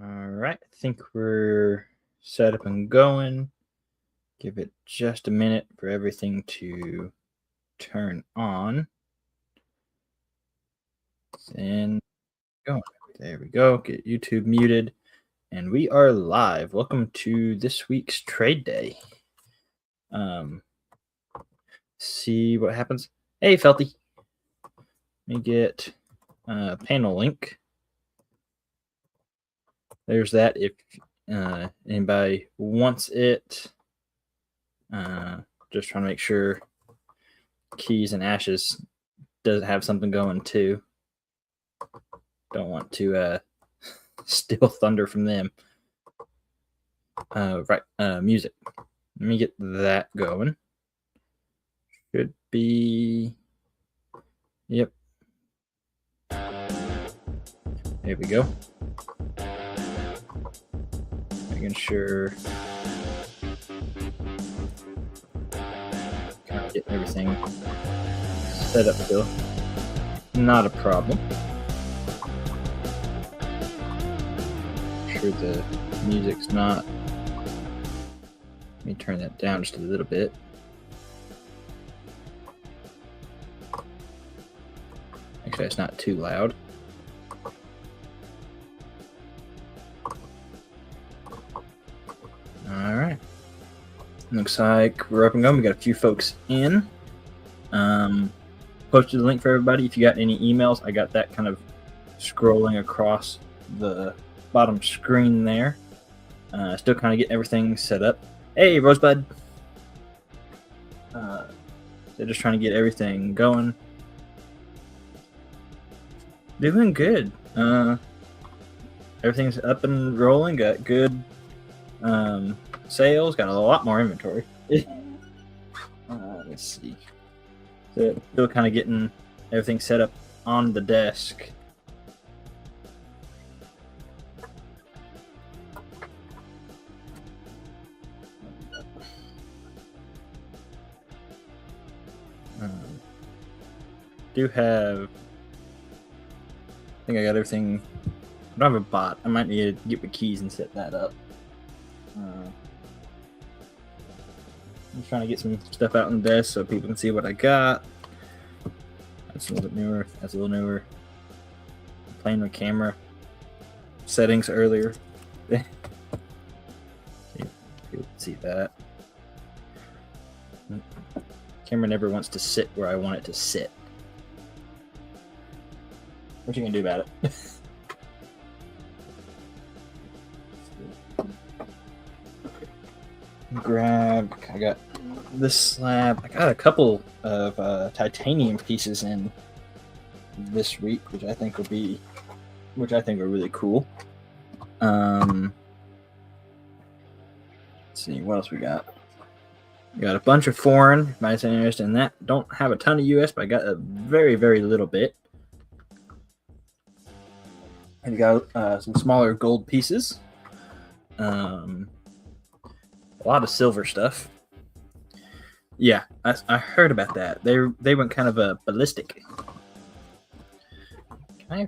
All right, I think we're set up and going. Give it just a minute for everything to turn on. And go. There we go. Get YouTube muted. And we are live. Welcome to this week's trade day. See what happens. Hey, Felty. Let me get panel link. There's that. If anybody wants it, just trying to make sure Keys and Ashes does have something going too. Don't want to steal thunder from them. Right, music. Let me get that going. Should be. Yep. There we go. Making sure. Kind of getting everything set up still. Not a problem. Sure the music's not. Let me turn that down just a little bit. Actually, it's not too loud. All right. Looks like we're up and going. We got a few folks in. Posted the link for everybody. If you got any emails, I got that kind of scrolling across the bottom screen there. Still kind of getting everything set up. Hey, Rosebud. They're just trying to get everything going. Doing good. Everything's up and rolling. Got good sales. Got a lot more inventory. Let's see. So still kind of getting everything set up on the desk. Do have. I think I got everything. I don't have a bot. I might need to get the keys and set that up. I'm trying to get some stuff out on the desk so people can see what I got. That's a little bit newer. That's a little newer. Playing with camera settings earlier. People can see that. Camera never wants to sit where I want it to sit. What you gonna do about it? Grab. I got this slab. I got a couple of titanium pieces in this week, which I think are really cool. Let's see what else we got. We got a bunch of foreign. If anybody's interested in that, don't have a ton of US, but I got a very, very little bit. And you got some smaller gold pieces. A lot of silver stuff. Yeah, I heard about that. They went kind of a ballistic. The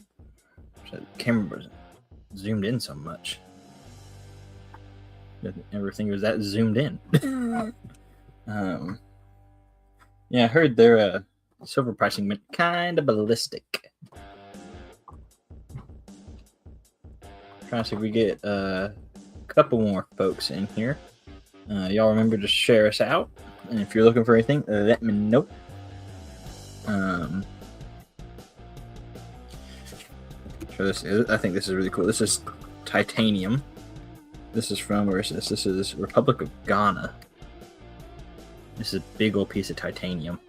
camera was zoomed in so much. Didn't ever think it was that zoomed in. Yeah, I heard their silver pricing went kind of ballistic. Trying to see if we get a couple more folks in here. Y'all remember to share us out, and if you're looking for anything, let me know. I think this is really cool. This is titanium. This is from, where is this? This is Republic of Ghana. This is a big old piece of titanium.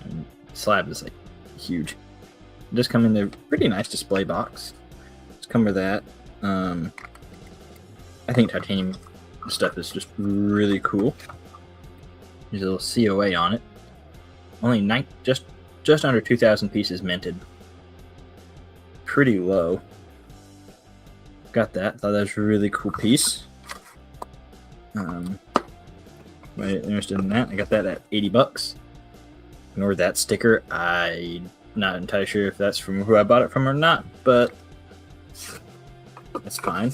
And the slab is like huge. Just come in there, pretty nice display box. Just come with that. I think titanium stuff is just really cool. There's a little COA on it. Only just under 2,000 pieces minted. Pretty low. Got that. Thought that was a really cool piece. Interested in that? I got that at $80. Ignore that sticker. I'm not entirely sure if that's from who I bought it from or not, but That's fine.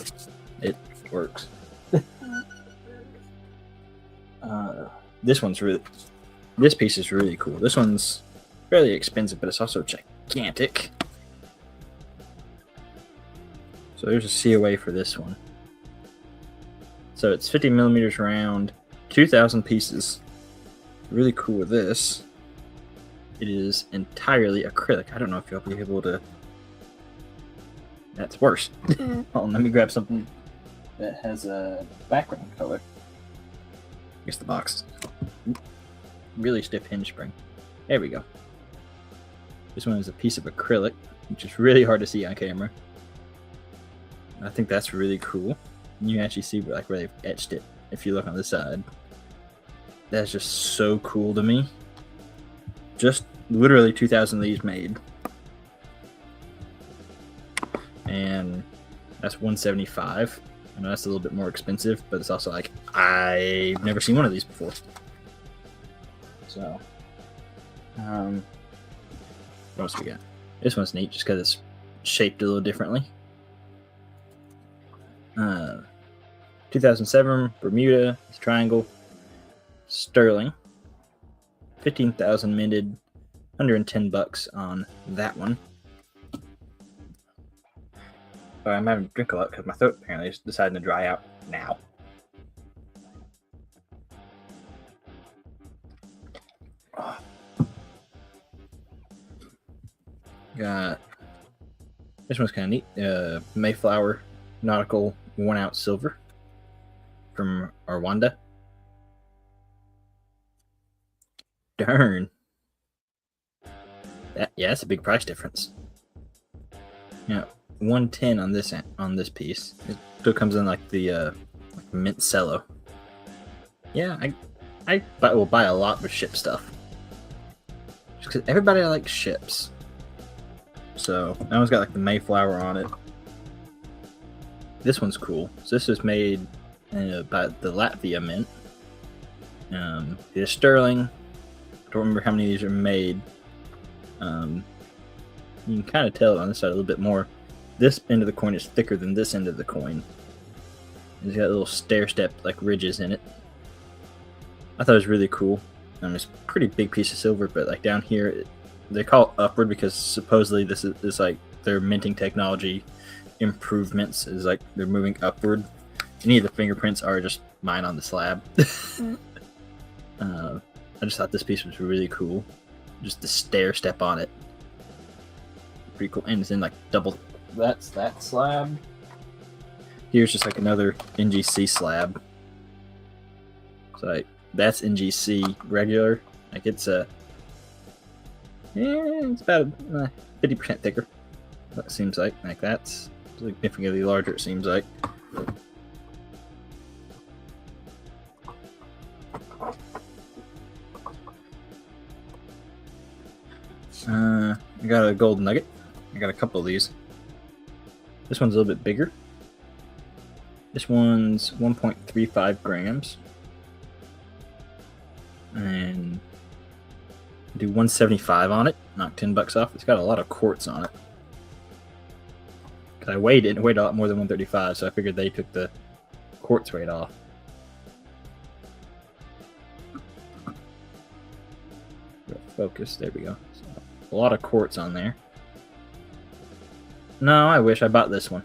It works. This piece is really cool. This one's fairly expensive, but it's also gigantic. So there's a COA for this one. So it's 50 millimeters round, 2,000 pieces. Really cool with this. It is entirely acrylic. I don't know if you'll be able to. That's worse. Hold on, let me grab something that has a background color. Here's the box. Really stiff hinge spring. There we go. This one is a piece of acrylic, which is really hard to see on camera. I think that's really cool. You can actually see where they've etched it if you look on the side. That's just so cool to me. Just literally 2,000 of these made. And that's $175. I know that's a little bit more expensive, but it's also like, I've never seen one of these before. So, what else we got? This one's neat just because it's shaped a little differently. 2007 Bermuda triangle, sterling, 15,000 minted, $110 on that one. Sorry, I'm having to drink a lot because my throat apparently is deciding to dry out now. Got this one's kind of neat. Mayflower nautical 1 ounce silver from Rwanda. Darn. That's a big price difference. Yeah, 110 on this piece. It still comes in like the like mint cello. Yeah, I will buy a lot with ship stuff. Just because everybody likes ships. So that one's got like the Mayflower on it. This one's cool. So this was made by the Latvia Mint. It's sterling. I don't remember how many of these are made. You can kind of tell on this side a little bit more. This end of the coin is thicker than this end of the coin. It's got little stair-step like ridges in it. I thought it was really cool. It's a pretty big piece of silver, but like down here, they call it upward because supposedly this is like their minting technology improvements is like they're moving upward. Any of the fingerprints are just mine on the slab. I just thought this piece was really cool. Just the stair step on it. Pretty cool. And it's in like double. That's that slab. Here's just like another NGC slab. So like that's NGC regular. Like it's it's about 50% thicker. That seems like that's significantly larger. It seems like. I got a gold nugget. I got a couple of these. This one's a little bit bigger. This one's 1.35 grams. And do 175 on it. Knock $10 off. It's got a lot of quartz on it. Cause I weighed it and it weighed a lot more than 135, so I figured they took the quartz weight off. Focus. There we go. So, a lot of quartz on there. No, I wish I bought this one.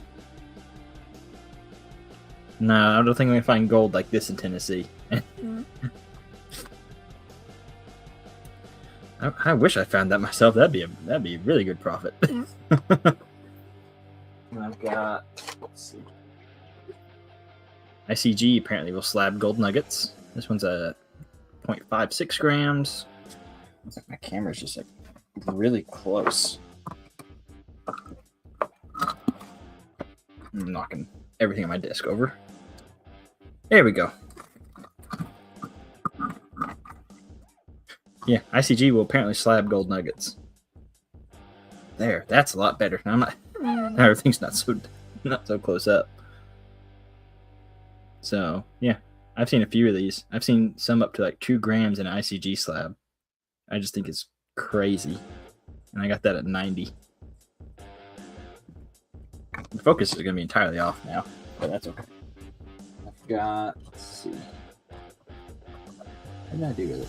No, I don't think I'm gonna find gold like this in Tennessee. I wish I found that myself. That'd be a really good profit. And I've got, let's see, ICG apparently will slab gold nuggets. This one's a 0.56 grams. It's like my camera's just like really close. I'm knocking everything on my desk over. There we go. Yeah, ICG will apparently slab gold nuggets. There, that's a lot better. Now everything's not so close up. So yeah, I've seen a few of these. I've seen some up to like 2 grams in an ICG slab. I just think it's crazy. And I got that at 90. The focus is going to be entirely off now, but that's okay. I've got, let's see. What did I do with it?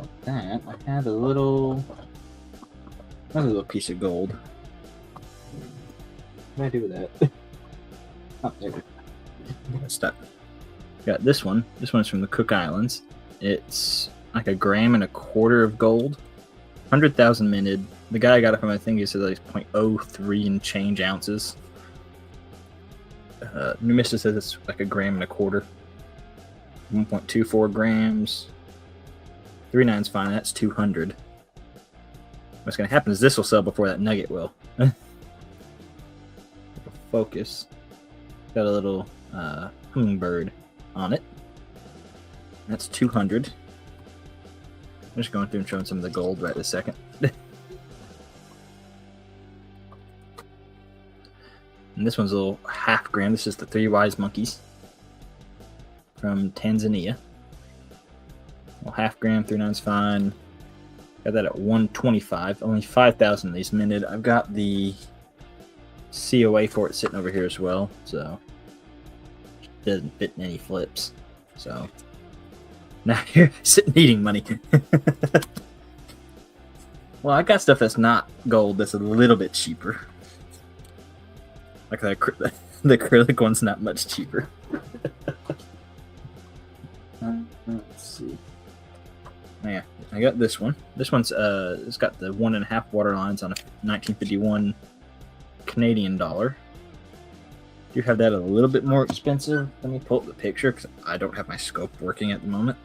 Like that, I had another little piece of gold. What did I do with that? Oh, there we go. Stop. Got this one. This one's from the Cook Islands. It's like 1.25 grams of gold. 100,000 minted. The guy I got it from, I think he said like 0.03 and change ounces. Numista says it's like 1.25 grams. 1.24 grams. 3.9's fine. That's 200. What's going to happen is this will sell before that nugget will. Focus. Got a little hummingbird on it. That's 200. I'm just going through and showing some of the gold right this second. And this one's a little 1/2 gram. This is the 3 Wise Monkeys from Tanzania. Well, 1/2 gram, 3.9's fine. Got that at 125. Only 5,000 of these minted. I've got the COA for it sitting over here as well, so it doesn't fit in any flips. So now you're sitting eating money. Well, I got stuff that's not gold that's a little bit cheaper. Like the acrylic one's not much cheaper. Let's see. Yeah, I got this one. This one's it's got the 1.5 water lines on a 1951 Canadian dollar. Do have that a little bit more expensive. Let me pull up the picture because I don't have my scope working at the moment.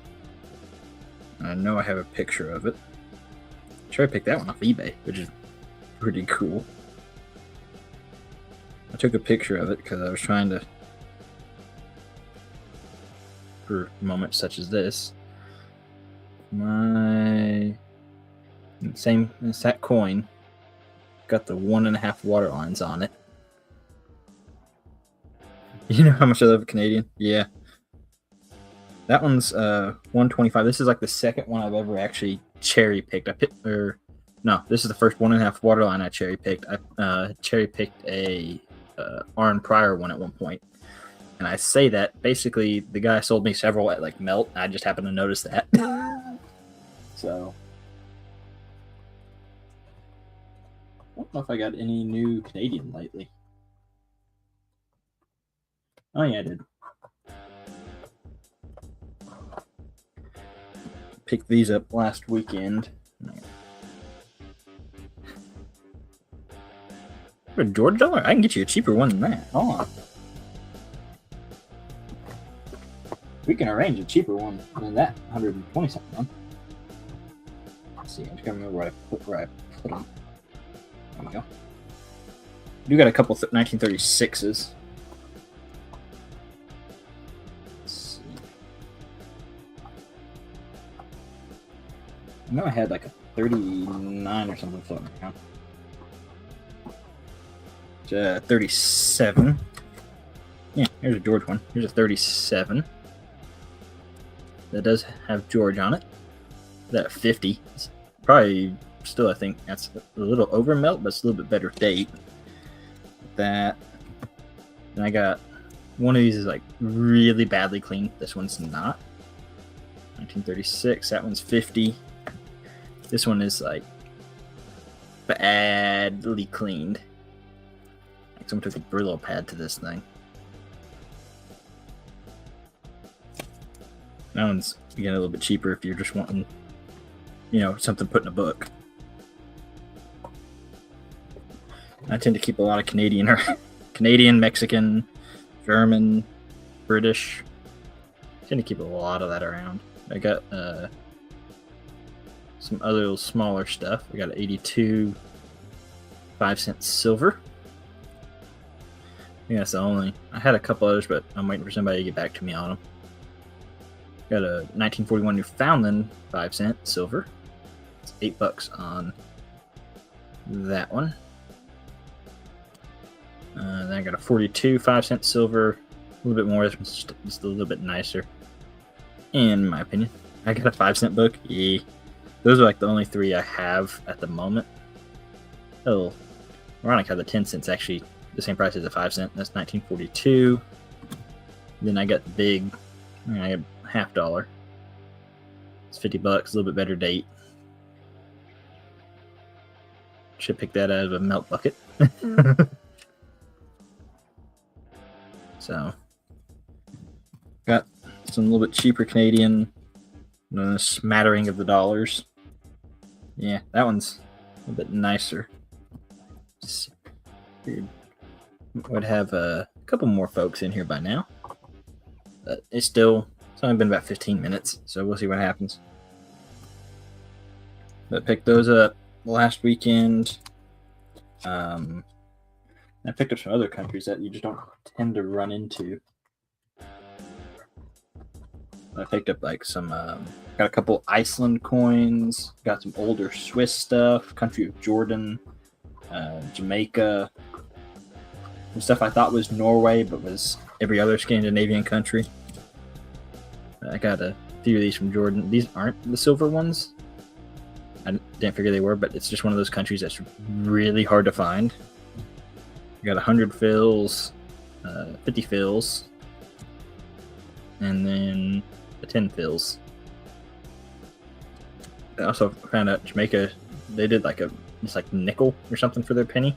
I know I have a picture of it. Sure, I picked that one off eBay, which is pretty cool. I took a picture of it because I was trying to, for moments such as this, my same exact coin got the 1.5 water lines on it. You know how much I love Canadian? Yeah. That one's 125. This is like the second one I've ever actually cherry picked. This is the first 1.5 water line I cherry picked. I cherry picked a Arn Pryor one at one point. And I say that basically the guy sold me several at like Melt. I just happened to notice that. So I don't know if I got any new Canadian lately. Oh yeah, I did. Picked these up last weekend. For a George dollar? I can get you a cheaper one than that. Hold on. We can arrange a cheaper one than that 120 something one. Let's see, I'm just gonna remember where I put them. There we go. You got a couple 1936s. Let's see. I know I had like a 39 or something floating around. 37. Yeah, here's a George one. Here's a 37. That does have George on it. That 50. It's probably still, I think that's a little over melt, but it's a little bit better date. That. And I got one of these is like really badly clean. This one's not. 1936. That one's 50. This one is like badly cleaned. Like someone took a Brillo pad to this thing. That one's getting a little bit cheaper if you're just wanting, something put in a book. I tend to keep a lot of Canadian, Mexican, German, British. I tend to keep a lot of that around. I got some other little smaller stuff. I got an 82 5-cent silver. I think that's the only. I had a couple others, but I'm waiting for somebody to get back to me on them. Got a 1941 Newfoundland 5-cent silver. It's $8 on that one. Then I got a 42 5-cent silver. A little bit more. This one's just a little bit nicer, in my opinion. I got a 5-cent book. Yeah. those are like the only three I have at the moment. Oh, ironic how the 10 cents actually the same price as a 5 cent. That's 1942. Then I got the big, I got $half. It's $50, a little bit better date. Should pick that out of a melt bucket. So, got some little bit cheaper Canadian, a smattering of the dollars. Yeah, that one's a bit nicer. Would have a couple more folks in here by now. But it's only been about 15 minutes, so we'll see what happens. But picked those up last weekend. I picked up some other countries that you just don't tend to run into. I picked up like some, got a couple Iceland coins, got some older Swiss stuff, country of Jordan, Jamaica, some stuff I thought was Norway, but was every other Scandinavian country. I got a few of these from Jordan. These aren't the silver ones. I didn't figure they were, but it's just one of those countries that's really hard to find. I got 100 fills, 50 fills, and then the 10 fills. I also found out Jamaica, they did like it's like nickel or something for their penny.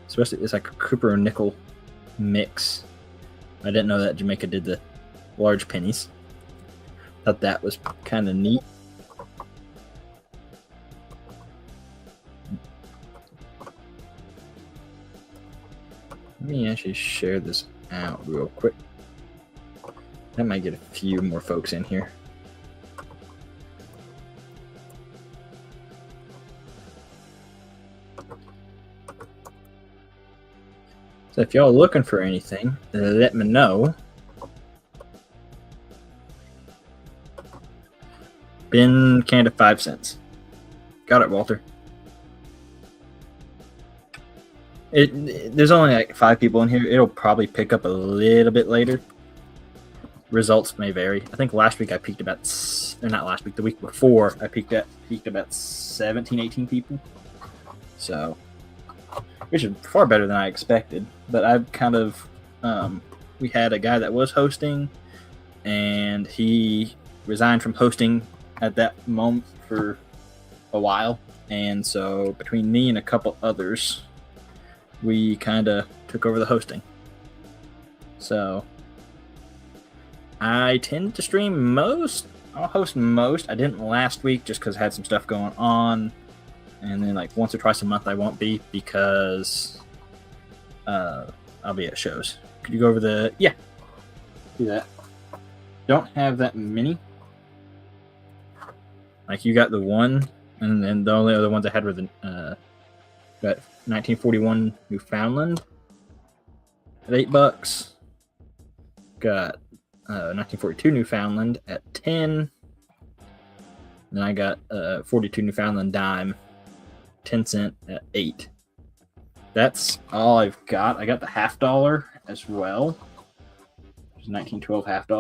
It's like a copper and nickel mix. I didn't know that Jamaica did the large pennies. Thought that was kind of neat. Let me actually share this out real quick. That might get a few more folks in here. So if y'all are looking for anything, let me know. Bin Canada 5 cents. Got it, Walter. There's only like 5 people in here. It'll probably pick up a little bit later. Results may vary. I think last week I peaked about, or not last week, the week before I peaked about 17, 18 people. So, which is far better than I expected. But I've kind of, we had a guy that was hosting, and he resigned from hosting at that moment for a while. And so between me and a couple others, we kind of took over the hosting. So I tend to stream most. I'll host most. I didn't last week just because I had some stuff going on. And then like once or twice a month I won't be because I'll be at shows. Could you go over the... Yeah. Do that. Don't have that many. Like you got the one, and then the only other ones I had were the... got 1941 Newfoundland at $8. Got 1942 Newfoundland at 10. Then I got 42 Newfoundland dime, 10 cent at 8. That's all I've got. I got the $half as well. Which is 1912 $half.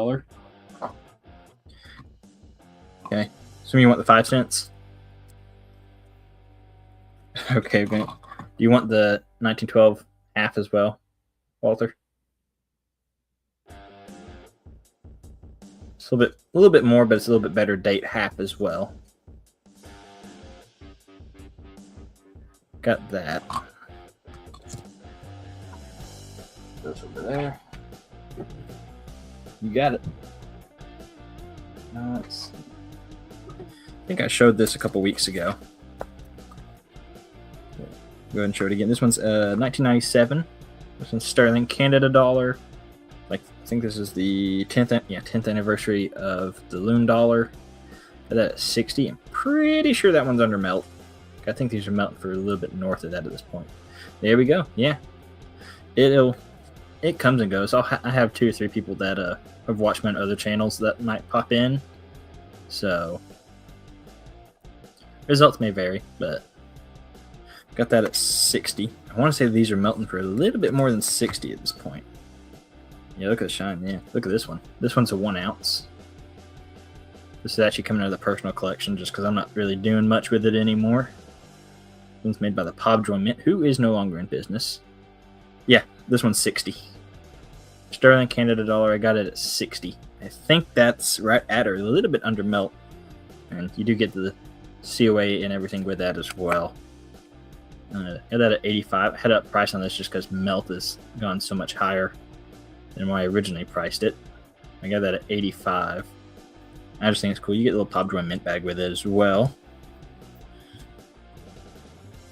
Okay. So you want the 5 cents? Okay, okay. Do you want the 1912 half as well, Walter? It's a little bit more, but it's a little bit better date half as well. Got that. Goes over there. You got it. Let's see. I think I showed this a couple weeks ago. Go ahead and show it again. This one's 1997. This one's sterling Canada dollar. Like I think this is the 10th anniversary of the Loon dollar. That's 60. I'm pretty sure that one's under melt. I think these are melting for a little bit north of that at this point. There we go. Yeah, it comes and goes. I have 2 or 3 people that have watched me on other channels that might pop in. So results may vary, but got that at 60. I want to say these are melting for a little bit more than 60 at this point. Yeah, look at the shine. Yeah, look at this one. This one's a 1 ounce. This is actually coming out of the personal collection just because I'm not really doing much with it anymore. One's made by the Pobjoy Mint, who is no longer in business. Yeah, this one's 60. Sterling Canada dollar, I got it at 60. I think that's right at or a little bit under melt. And you do get the COA and everything with that as well. I had that at 85. I had up price on this just because melt has gone so much higher than when I originally priced it. I got that at 85. I just think it's cool. You get a little Pobjoy Mint bag with it as well.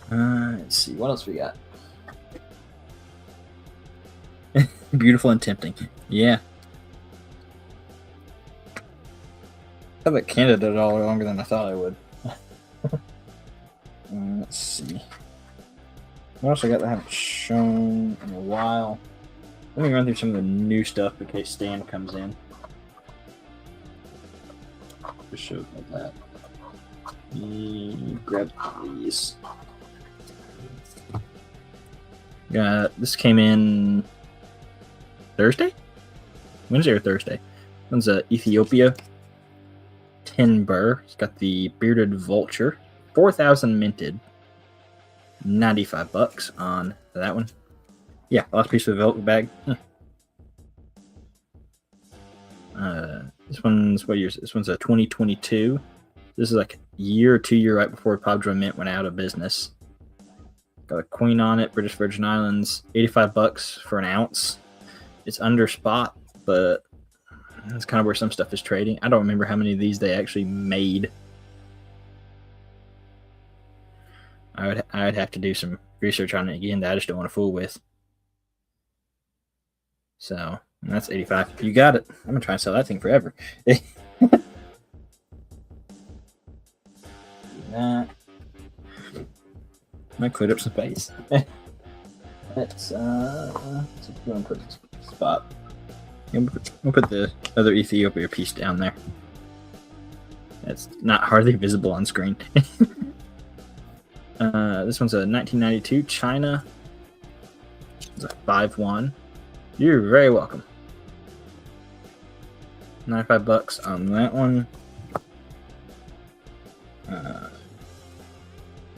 Let's see. What else we got? Beautiful and tempting. Yeah. I bet Canada dollar longer than I thought I would. Let's see. What else I got that I haven't shown in a while? Let me run through some of the new stuff in case Stan comes in. Just show like that. Grab these. This came in Thursday? Wednesday or Thursday? One's Ethiopia. 10 burr. It's got the bearded vulture. 4,000 minted. $95 on that one. Yeah, last piece of the velvet bag. This one's what year? This one's a 2022. This is like a year or 2 year right before Pobjoy Mint went out of business. Got a queen on it, British Virgin Islands, $85 for an ounce. It's under spot, but that's kind of where some stuff is trading. I don't remember how many of these they actually made. I'd have to do some research on it again that I just don't want to fool with. So that's 85. You got it. I'm gonna try and sell that thing forever. That might clear up some space. Let's put this spot. We'll put the other Ethiopia piece down there. That's not hardly visible on screen. This one's a 1992 China. It's a 5-1. You're very welcome. $95 on that one. A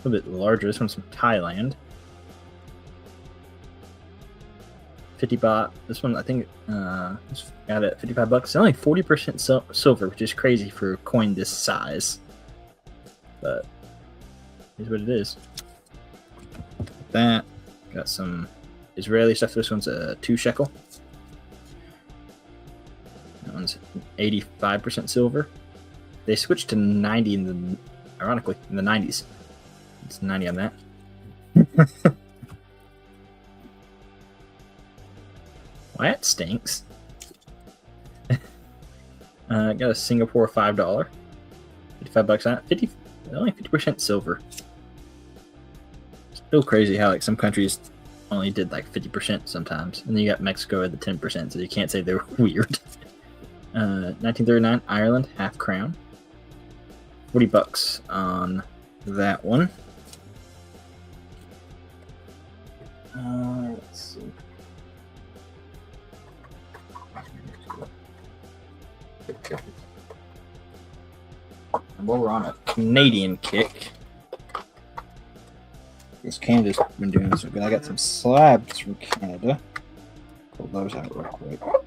little bit larger. This one's from Thailand. 50 baht. This one, I think, got it at $55. It's only 40% silver, which is crazy for a coin this size. But here's what it is. That got some Israeli stuff. This one's a 2 shekel. That one's 85% silver. They switched to 90 ironically, in the 90s. It's 90 on that. Well, that stinks. Got a Singapore $5. $55 on it. Only 50% silver. Still crazy how like some countries only did like 50% sometimes, and then you got Mexico at the 10%, so you can't say they were weird. 1939 Ireland half crown. $40 on that one. Let's see. And while we're on a Canadian kick, this Canada's been doing so good. I got some slabs from Canada. Pull those out real quick. I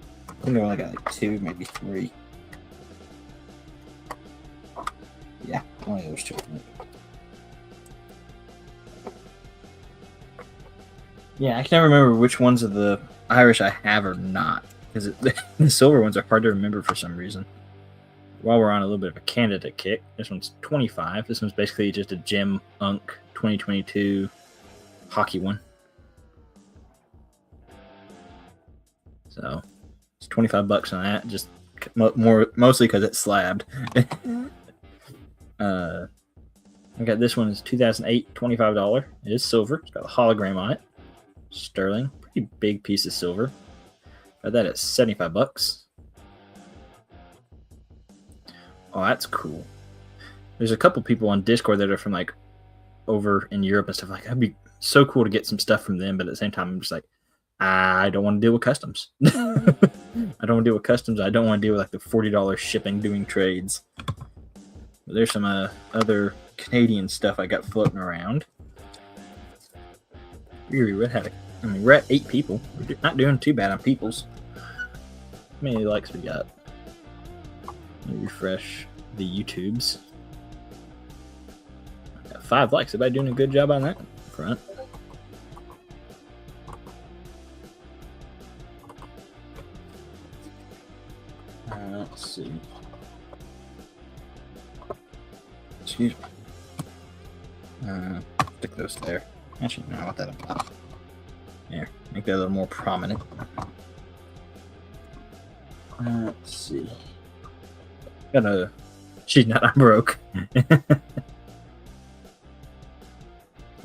think I only got like 2, maybe 3. Yeah, only those 2. Yeah, I can never remember which ones of the Irish I have or not, because the silver ones are hard to remember for some reason. While we're on a little bit of a Canada kick, this one's 25. This one's basically just a Jim Unk 2022 hockey one. So it's $25 on that, just mostly because it's slabbed. I got this one is 2008 $25. It is silver. It's got a hologram on it. Sterling, pretty big piece of silver. Got that at $75. Oh, that's cool. There's a couple people on Discord that are from like over in Europe and stuff. Like, that'd be so cool to get some stuff from them, but at the same time, I'm just like, I don't want to deal with customs. I don't want to deal with customs. I don't want to deal with like the $40 shipping doing trades. But there's some other Canadian stuff I got floating around. We're at 8 people. We're not doing too bad on peoples. How many likes we got? Let me refresh the YouTubes. Got 5 likes. Everybody doing a good job on that front. Let's see. Excuse me. Stick those there. Actually, no, I want that up top. There, make that a little more prominent. Let's see. She's not broke.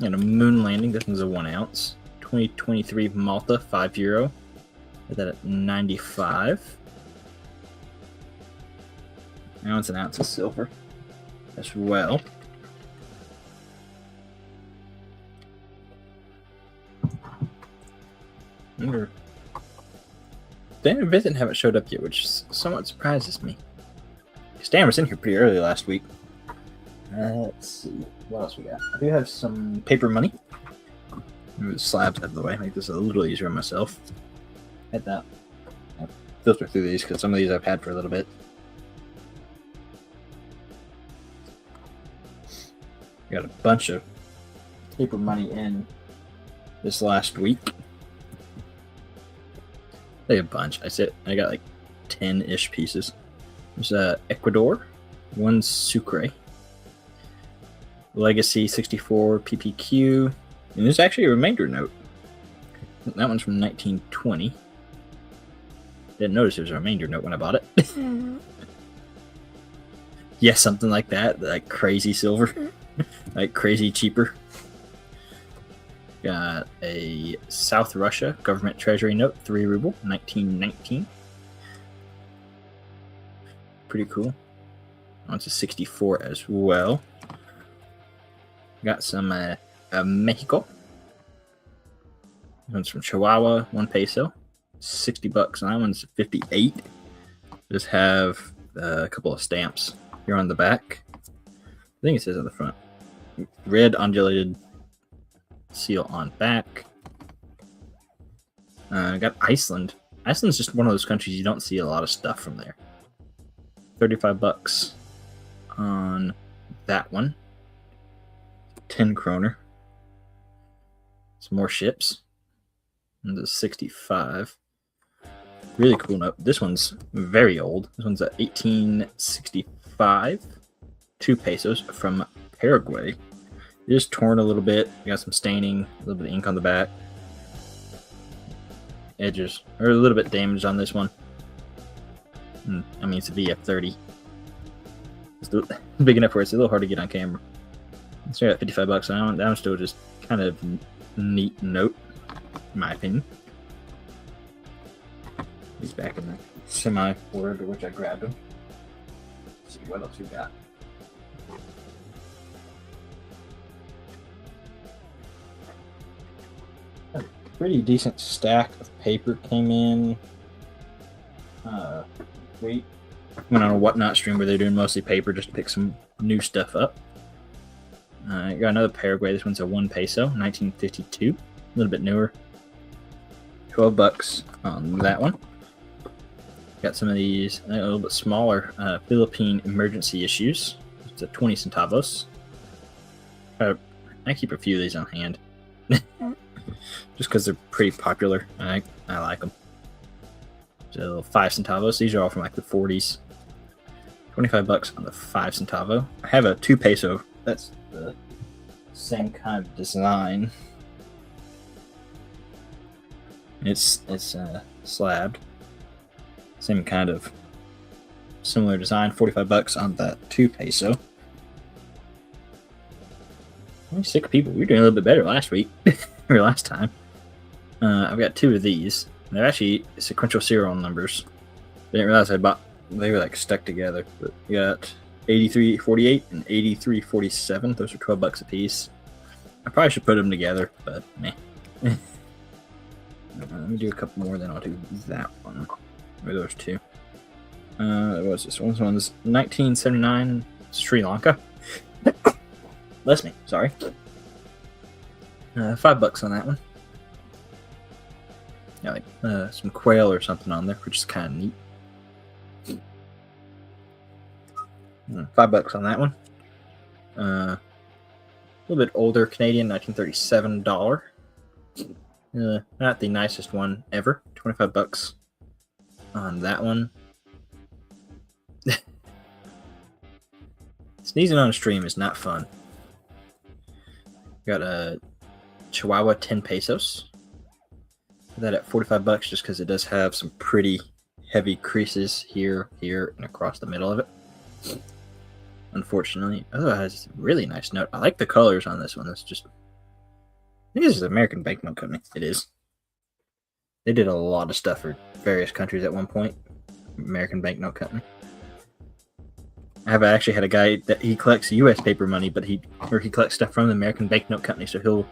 And a moon landing. This one's a 1 ounce. 2023 Malta €5. Put that at 95. Now it's an ounce of silver as well. Dan and Vincent haven't showed up yet, which somewhat surprises me. Stan was in here pretty early last week. Let's see. What else we got? I do have some paper money. Move the slabs out of the way. Make this a little easier on myself. Hit that. I'll filter through these because some of these I've had for a little bit. Got a bunch of paper money in this last week. Like a bunch. I got like 10-ish pieces. There's Ecuador, 1 Sucre, Legacy 64 PPQ, and there's actually a remainder note. That one's from 1920. Didn't notice there was a remainder note when I bought it. Yeah, something like that, like crazy silver, like crazy cheaper. Got a South Russia government treasury note, 3 ruble, 1919. Pretty cool. That's a 64 as well. Got some Mexico. This one's from Chihuahua, 1 peso, $60. And that one's 58. Just have a couple of stamps here on the back. I think it says on the front. Red undulated seal on back. Got Iceland. Iceland's just one of those countries you don't see a lot of stuff from there. $35 on that one. 10 kroner. Some more ships. And the 65. Really cool note. This one's very old. This one's at 1865. 2 pesos from Paraguay. It is torn a little bit. Got some staining, a little bit of ink on the back. Edges are a little bit damaged on this one. I mean, it's a VF30. It's big enough where it's a little hard to get on camera. It's at $55 an hour. That one's still just kind of neat note, in my opinion. He's back in the semi-order to which I grabbed him. Let's see what else we got. A pretty decent stack of paper came in. We went on a Whatnot stream where they're doing mostly paper just to pick some new stuff up. Got another Paraguay. This one's a 1 peso, 1952. A little bit newer. $12 on that one. Got some of these a little bit smaller Philippine emergency issues. It's a 20 centavos. I keep a few of these on hand. Just because they're pretty popular. I like them. So 5 centavos. These are all from like the 40s. $25 on the 5 centavo. I have a 2 peso. That's the same kind of design. It's slabbed. Same kind of similar design. $45 on that 2 peso. Only 6 people. We were doing a little bit better last week or last time. I've got 2 of these. They're actually sequential serial numbers. I didn't realize they were like stuck together. But you got 8348 and 8347. Those are $12 a piece. I probably should put them together, but meh. Let me do a couple more, then I'll do that one. Or those two. What's this one? This one's 1979 Sri Lanka. Bless me, sorry. $5 on that one. Yeah, like some quail or something on there, which is kind of neat. $5 on that one. A little bit older Canadian, 1937 dollar. Not the nicest one ever. $25 on that one. Sneezing on a stream is not fun. Got a Chihuahua 10 pesos. Put that at $45 just because it does have some pretty heavy creases here, and across the middle of it. Unfortunately. Otherwise, it's a really nice note. I like the colors on this one. It's just... I think this is American Banknote Company. It is. They did a lot of stuff for various countries at one point. American Banknote Company. I have actually had a guy that he collects U.S. paper money, but he collects stuff from the American Banknote Company, so he'll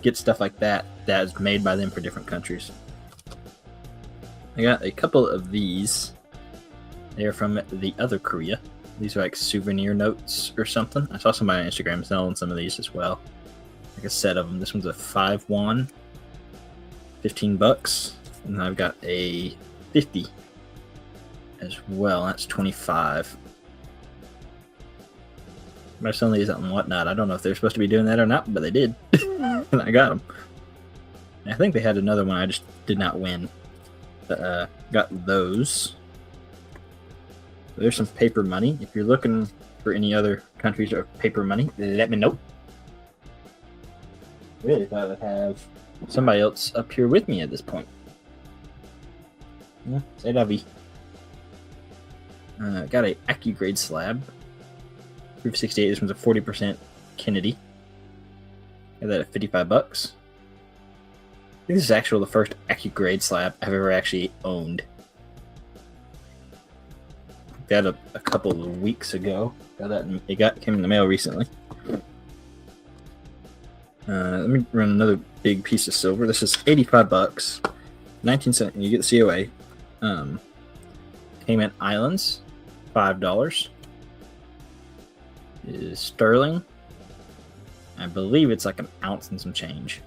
get stuff like that is made by them for different countries. I got a couple of these. They're from the other Korea. These are like souvenir notes or something. I saw somebody on Instagram selling some of these as well. Like a set of them. This one's a 5 won, $15, and I've got a 50 as well. That's 25. By selling these and whatnot, I don't know if they're supposed to be doing that or not, but they did. And I got them. And I think they had another one I just did not win. But, got those. So there's some paper money. If you're looking for any other countries of paper money, let me know. Really thought I'd have somebody else up here with me at this point. Yeah, c'est la vie. Got a AccuGrade slab. Proof 68. This one's a 40% Kennedy. Got that at $55. I think this is actually the first AccuGrade slab I've ever actually owned. Got a couple of weeks ago. Got that. It came in the mail recently. Let me run another big piece of silver. This is $85. 19 cents. You get the COA. Cayman Islands, $5. Is sterling. I believe it's like an ounce and some change.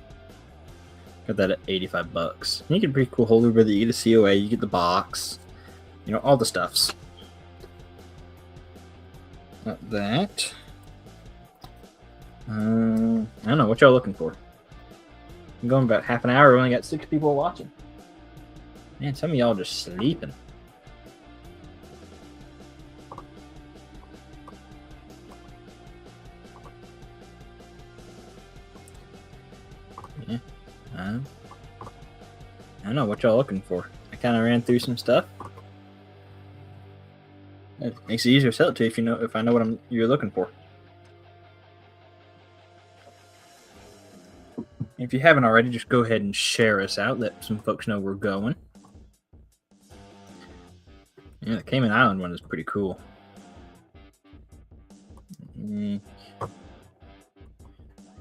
Got that at $85. And you get a pretty cool holder with it. You get a COA, you get the box, you know, all the stuffs. Got that. I don't know what y'all looking for. I'm going about half an hour. We only got 6 people watching. Man, some of y'all just sleeping. Yeah, I don't know what y'all looking for. I kind of ran through some stuff. It makes it easier to sell it to you if I know what you're looking for. If you haven't already, just go ahead and share us out. Let some folks know we're going. Yeah, the Cayman Island one is pretty cool.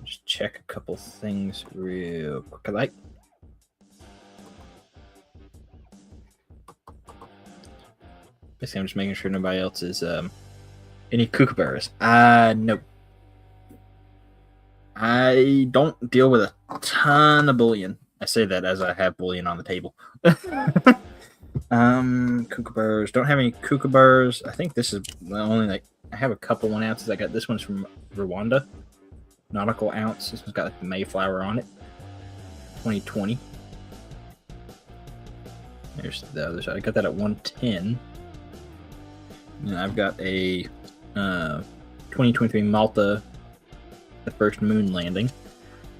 Just check a couple things real quick. Basically, I'm just making sure nobody else is any kookaburras. Nope. I don't deal with a ton of bullion. I say that as I have bullion on the table. Kookaburras. Don't have any kookaburras. I think this is only I have a couple 1 ounces. I got this one's from Rwanda. Nautical ounce. This one's got like the Mayflower on it. 2020. There's the other side. I got that at 110. And I've got a 2023 Malta, the first moon landing.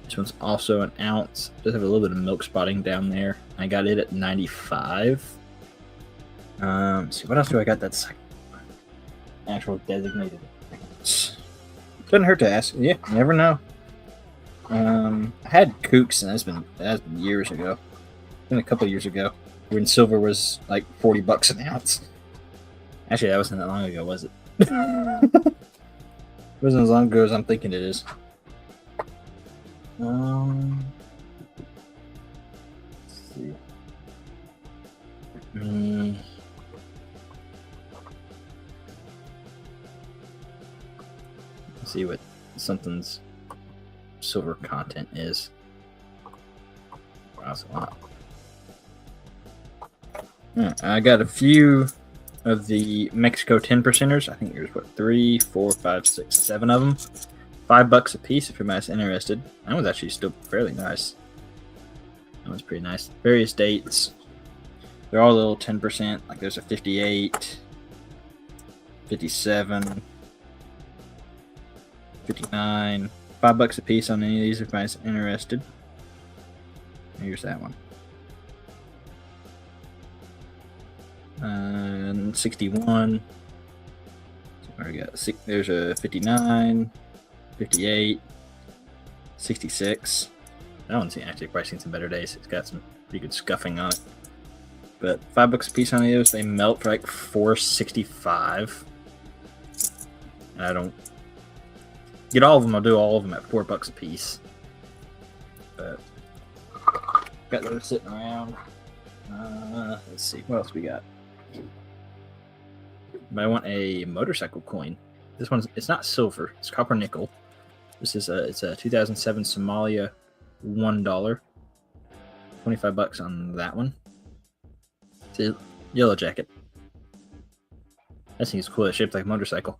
This one's also an ounce. Does have a little bit of milk spotting down there. I got it at 95. Let's see, what else do I got that's actual designated? Doesn't hurt to ask. Yeah, you never know. I had kooks, and that's been years ago. Been a couple years ago, when silver was like $40 an ounce. Actually, that wasn't that long ago, was it? It wasn't as long ago as I'm thinking it is. Let's see. Let's see what something's silver content is. Wow, that's a lot. I got a few of the Mexico 10%ers. I think there's, what, 3, 4, 5, 6, 7 of them. $5 a piece if anybody's interested. That one's actually still fairly nice. That one's pretty nice. Various dates. They're all a little 10%. Like there's a 58, 57, 59. $5 a piece on any of these if anybody's interested. Here's that one. 61. Already got there's a 59, 58, 66. That one's actually probably seen some better days. It's got some pretty good scuffing on it. But $5 a piece on those. They melt for like $4.65. And I don't get all of them. I'll do all of them at $4 a piece. But got those sitting around. Let's see what else we got. But I want a motorcycle coin. This one's, it's not silver, it's copper nickel. This is it's a 2007 Somalia $1. $25 on that one. It's a yellow jacket. That thing's cool. It's shaped like a motorcycle.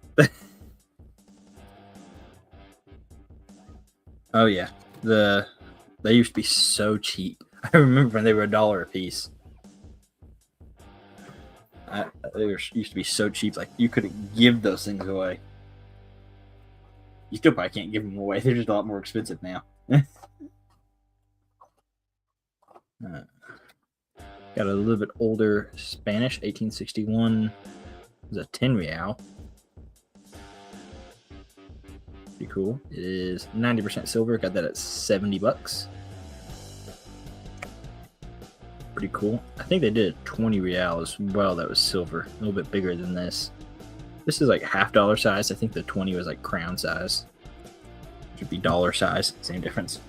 Oh yeah, they used to be so cheap. I remember when they were $1 a piece. They used to be so cheap, like you couldn't give those things away. You still probably can't give them away. They're just a lot more expensive now. Got a little bit older Spanish, 1861. It was a 10 real. Pretty cool. It is 90% silver. Got that at $70. Pretty cool. I think they did a 20 real as well. That was silver, a little bit bigger than this. This is like $half size. I think the 20 was like crown size. It should be dollar size. Same difference.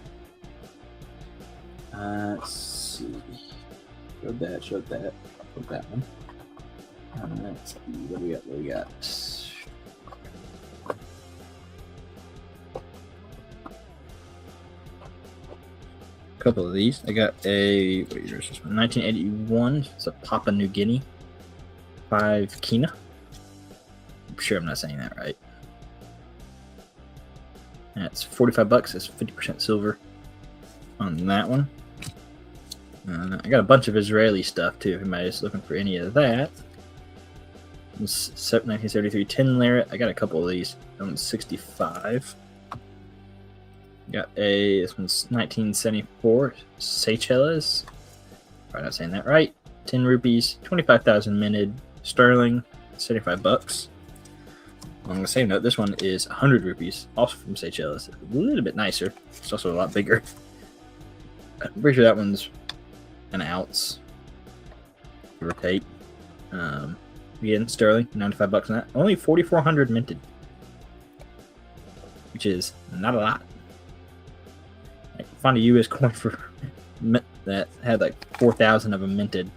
Let's see. Showed that. Put that one. Let's see. What do we got? Couple of these. I got a 1981. It's a Papua New Guinea 5 Kina. I'm sure I'm not saying that right. That's $45. It's 50% silver on that one. I got a bunch of Israeli stuff too. If anybody's looking for any of that. This 1973 10 lira. I got a couple of these. That one's 65. Got this one's 1974 Seychelles. Probably not saying that right. 10 rupees, 25,000 minted sterling, $75. On the same note, this one is 100 rupees, also from Seychelles. A little bit nicer. It's also a lot bigger. I'm pretty sure that one's an ounce, give or take. Again, sterling, $95 on that. Only 4,400 minted, which is not a lot. Find a US coin for that had like 4,000 of them minted,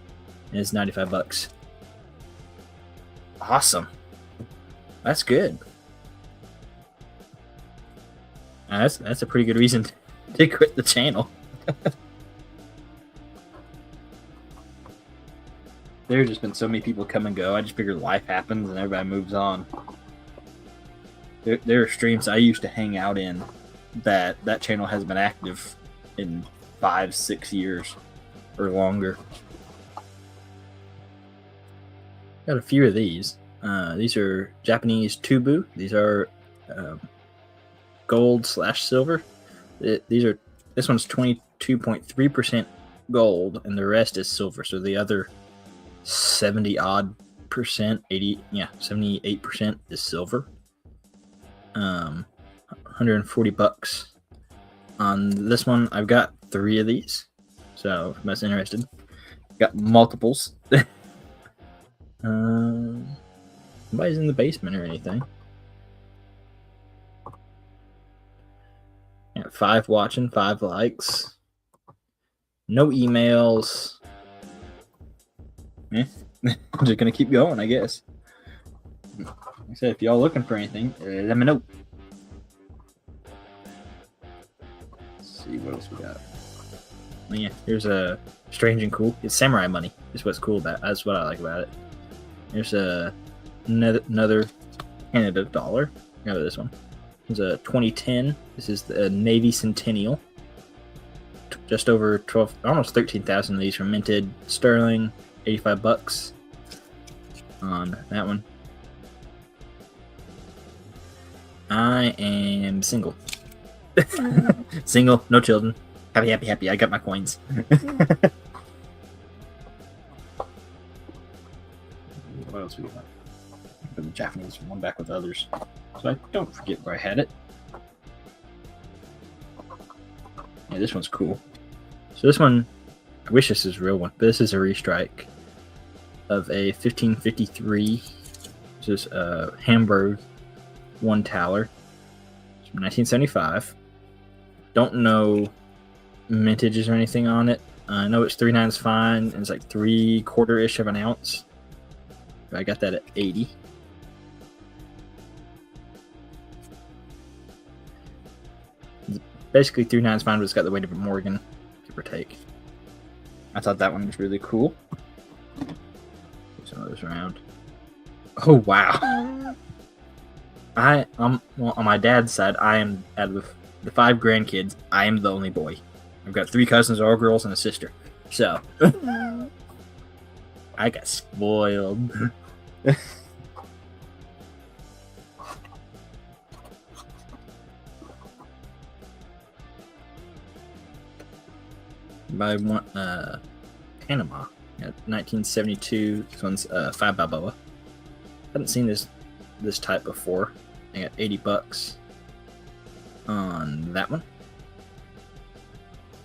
and it's $95. Awesome. That's good. That's a pretty good reason to quit the channel. There's just been so many people come and go. I just figure life happens and everybody moves on. There are streams I used to hang out in that channel has been active in 5-6 years or longer. Got a few of these. These are Japanese tubu. These are gold/silver. This one's 22.3% gold, and the rest is silver. So the other 78% is silver. $140 on this one. I've got 3 of these, so if anyone's interested, got multiples. Nobody's in the basement or anything. Yeah, 5 watching, 5 likes, no emails. I'm just gonna keep going, I guess. Like I said, if y'all looking for anything, let me know. see what else we got. Oh, yeah, here's a strange and cool. It's samurai money. Is what's cool about. That's what I like about it. Here's another Canada dollar. How about this one? It's a 2010. This is the Navy Centennial. Just over 12, almost 13,000 of these are minted sterling. $85 on that one. I am single. Single, no children. Happy, happy, happy. I got my coins. What else we got? Put the Japanese one back with others, so I don't forget where I had it. Yeah, this one's cool. So this one, I wish this is a real one, but this is a restrike of a 1553. This is a Hamburg one Thaler. It's from 1975. Don't know mintages or anything on it. I know it's 3/9 fine, and it's like 3/4-ish of an ounce. I got that at 80. Basically 3/9 fine, but it's got the weight of a Morgan, give or take. I thought that one was really cool. Put some others around. Oh wow! Well, on my dad's side, I am out of the 5 grandkids. I am the only boy. I've got 3 cousins, all girls, and a sister. So I got spoiled. By one, Panama at 1972. This one's 5 Balboa. Haven't seen this type before. I got $80 on that one.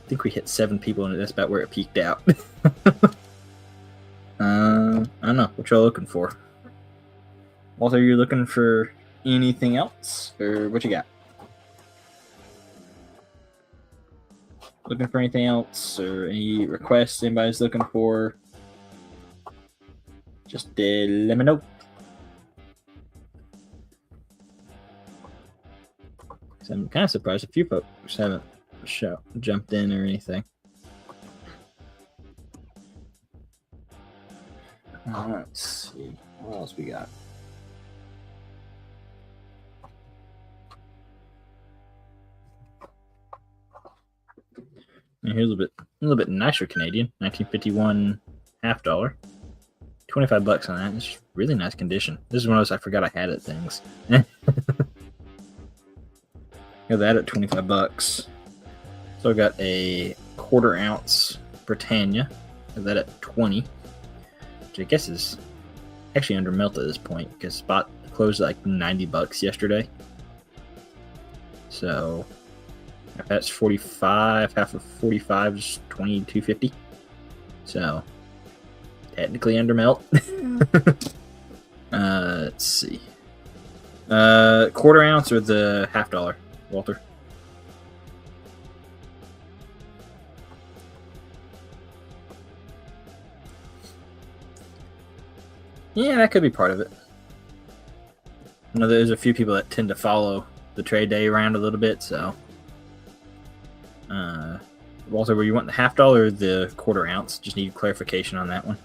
I think we hit 7 people, and that's about where it peaked out. I don't know. What y'all looking for? Walter, you looking for anything else? Or what you got? Looking for anything else? Or any requests anybody's looking for? Just let me know. I'm kind of surprised a few folks haven't jumped in or anything. Let's see. What else we got? And here's a little bit nicer Canadian. 1951 half dollar. $25 on that. It's really nice condition. This is one of those I forgot I had at things. Got that at $25. So I got a 1/4 ounce Britannia. Got that at 20, which I guess is actually under melt at this point because spot closed at like $90 yesterday. So if that's 45, half of 45 is $22.50. So technically under melt. Let's see. 1/4 ounce or the half dollar, Walter? Yeah, that could be part of it. I know there's a few people that tend to follow the trade day around a little bit, so. Walter, were you wanting the half dollar or the 1/4 ounce? Just need clarification on that one.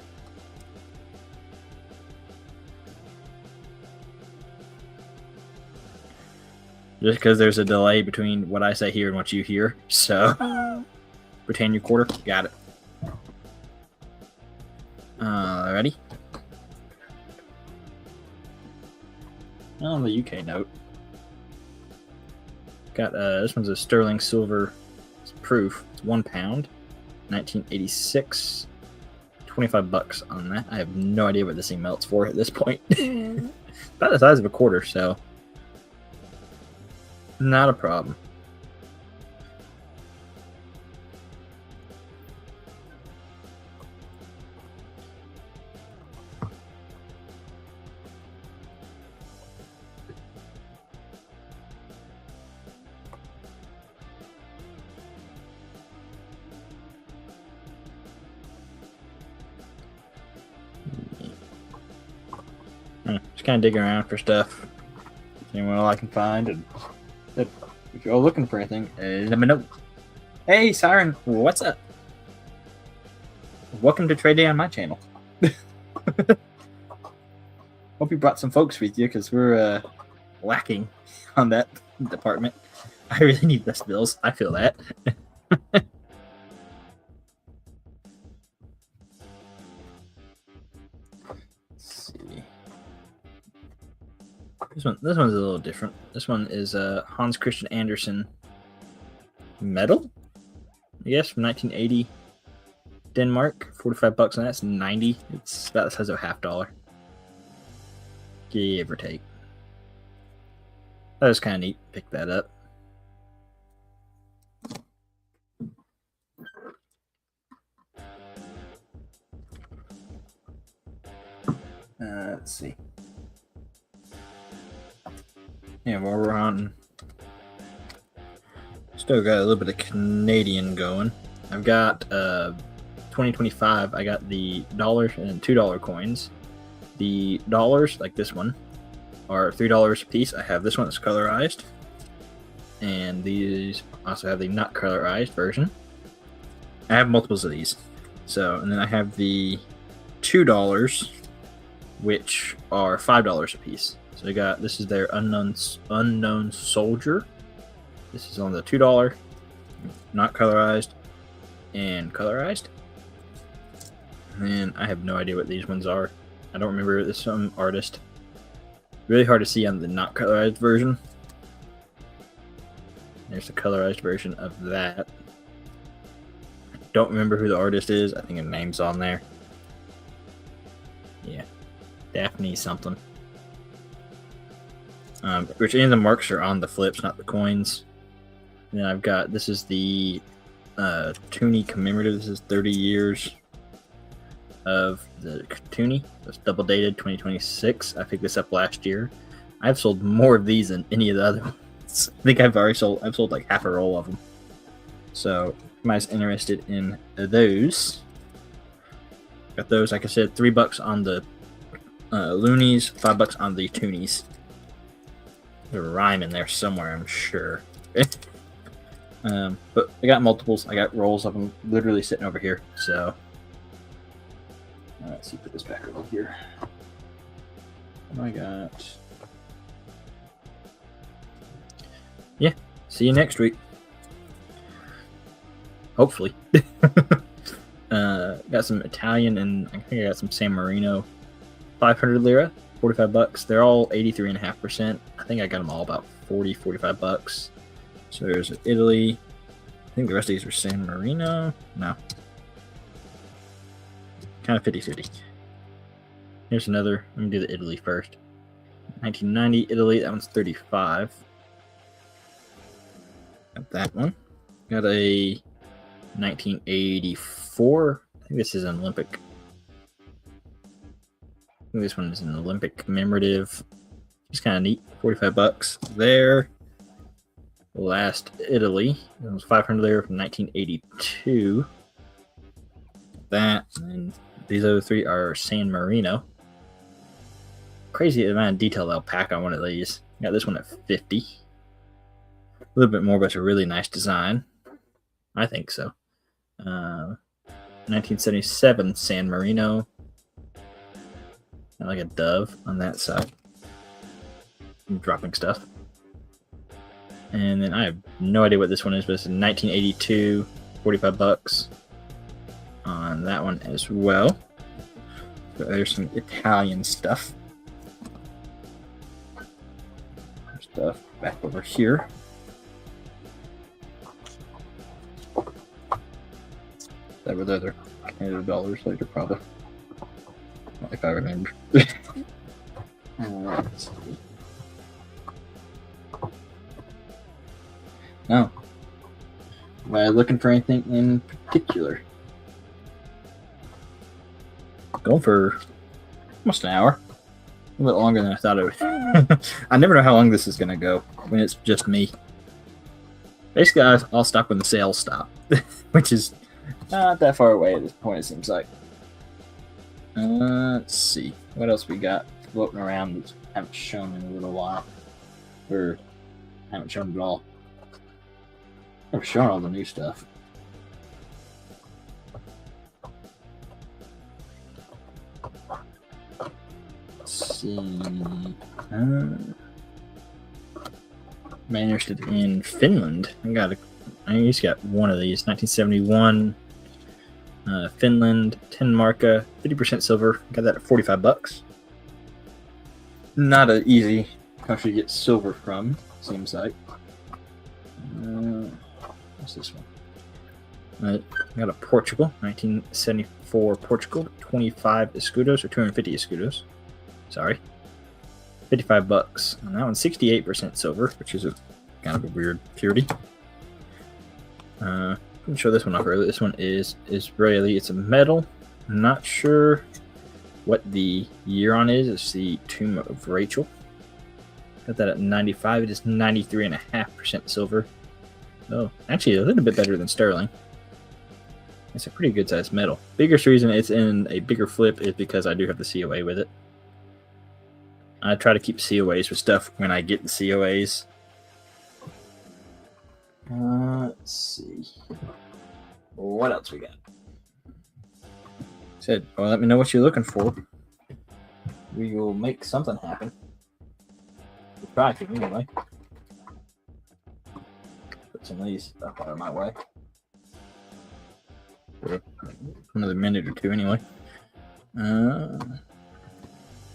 Just because there's a delay between what I say here and what you hear, so. Britannia 1/4, got it. Ready? On the UK note, got this one's a sterling silver proof. It's £1, 1986. $25 on that. I have no idea what this thing melts for at this point. About the size of a 1/4, so not a problem. Just kind of digging around for stuff. Anyone I can find, and if you're looking for anything, let me know. Hey, Siren, what's up? Welcome to Trade Day on my channel. Hope you brought some folks with you, because we're lacking on that department. I really need less bills. I feel that. Let's see. This one's a little different. This one is Hans Christian Andersen medal, I guess, from 1980. Denmark, 45 bucks, and that's 90. It's about the size of $50, give or take. That was kind of neat. Pick that up. Let's see. Yeah, while we're on, still got a little bit of Canadian going. I've got 2025. I got the $1 and $2 coins. The dollars, like this one, are $3 a piece. I have this one that's colorized, and these also have the not colorized version. I have multiples of these. So, and then I have the $2, which are $5 a piece. So I got, this is their unknown soldier. This is on the $2, not colorized, and colorized. And then I have no idea what these ones are. I don't remember. This some artist. Really hard to see on the not colorized version. There's the colorized version of that. I don't remember who the artist is. I think a name's on there. Yeah, Daphne something. Which any of the marks are on the flips, not the coins. And then I've got, this is the Toonie commemorative. This is 30 years of the Toonie. It's double dated 2026. I picked this up last year. I've sold more of these than any of the other ones. I think I've sold like half a roll of them. So if anybody's interested in those, got those, like I said, $3 on the loonies, $5 on the toonies. There's a rhyme in there somewhere, I'm sure. But I got multiples. I got rolls of them literally sitting over here. So let's see, put this back over here. Oh my god. Yeah, see you next week. Hopefully. Got some Italian, and I think I got some San Marino. 500 lira, 45 bucks. They're all 83.5%. I think I got them all about 40, 45 bucks. So there's Italy. I think the rest of these are San Marino. No. Kind of 50-50. Here's another. Let me do the Italy first. 1990 Italy. That one's 35. Got that one. Got a 1984. I think this is an Olympic. I think this one is an Olympic commemorative. It's kind of neat. 45 bucks there. Last Italy. It was 500 there from 1982. That, and these other three are San Marino. Crazy amount of detail they'll pack on one of these. Got this one at 50. A little bit more, but it's a really nice design. I think so. 1977 San Marino. Got like a dove on that side. I'm dropping stuff. And then I have no idea what this one is, but it's in 1982, 45 bucks on that one as well. So there's some Italian stuff. Stuff back over here. That was other Canada dollars later, probably. If I remember. Let's see. No. Am I looking for anything in particular? Going for almost an hour. A little bit longer than I thought it would. I never know how long this is going to go when it's just me. Basically, I'll stop when the sales stop, which is not that far away at this point, it seems like. Let's see. What else we got floating around that I haven't shown in a little while. Or haven't shown at all. I've shown all the new stuff. Let's see. I'm interested in Finland. I just got one of these. 1971 Finland 10 marca, 50% silver. Got that at $45. Not an easy country to get silver from, seems like. What's this one? Got a Portugal, 1974 Portugal, 25 escudos or 250 escudos. Sorry, $55. And that one's 68% silver, which is kind of a weird purity. I can show this one off earlier. This one is Israeli. It's a metal. I'm not sure what the year on is. It's the Tomb of Rachel. Got that at 95. It is 93.5% silver. Oh, actually a little bit better than sterling. It's a pretty good sized metal. Biggest reason it's in a bigger flip is because I do have the COA with it. I try to keep COAs with stuff when I get the COAs. Let's see. What else we got? Said, well, let me know what you're looking for. We will make something happen. We'll try to, anyway. Put some of these stuff out of my way. For another minute or two, anyway.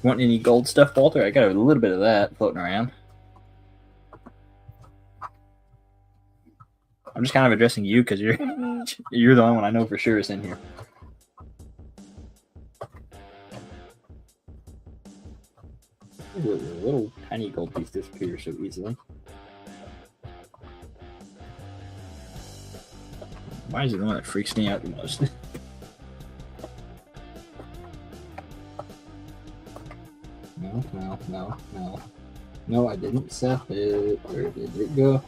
Want any gold stuff, Walter? I got a little bit of that floating around. I'm just kind of addressing you because you're the only one I know for sure is in here. A little tiny gold piece disappears so easily. Why is it the one that freaks me out the most? No. No, I didn't sell it. Where did it go?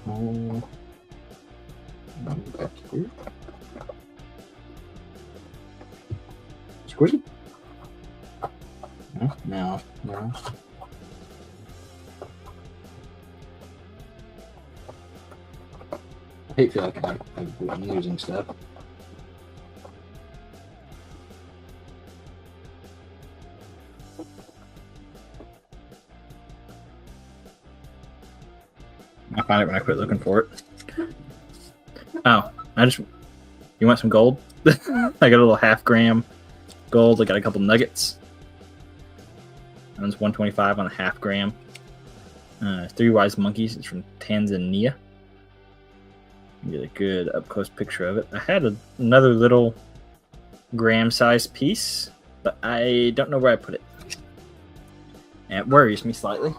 Back here. Squishy? No. I hate feel like I'm losing stuff. I find it when I quit looking for it. Oh, you want some gold? I got a little half-gram gold. I got a couple nuggets. That one's 125 on a half-gram. 3 Wise Monkeys. It's from Tanzania. Get a good up-close picture of it. I had another little gram-sized piece, but I don't know where I put it. And it worries me slightly.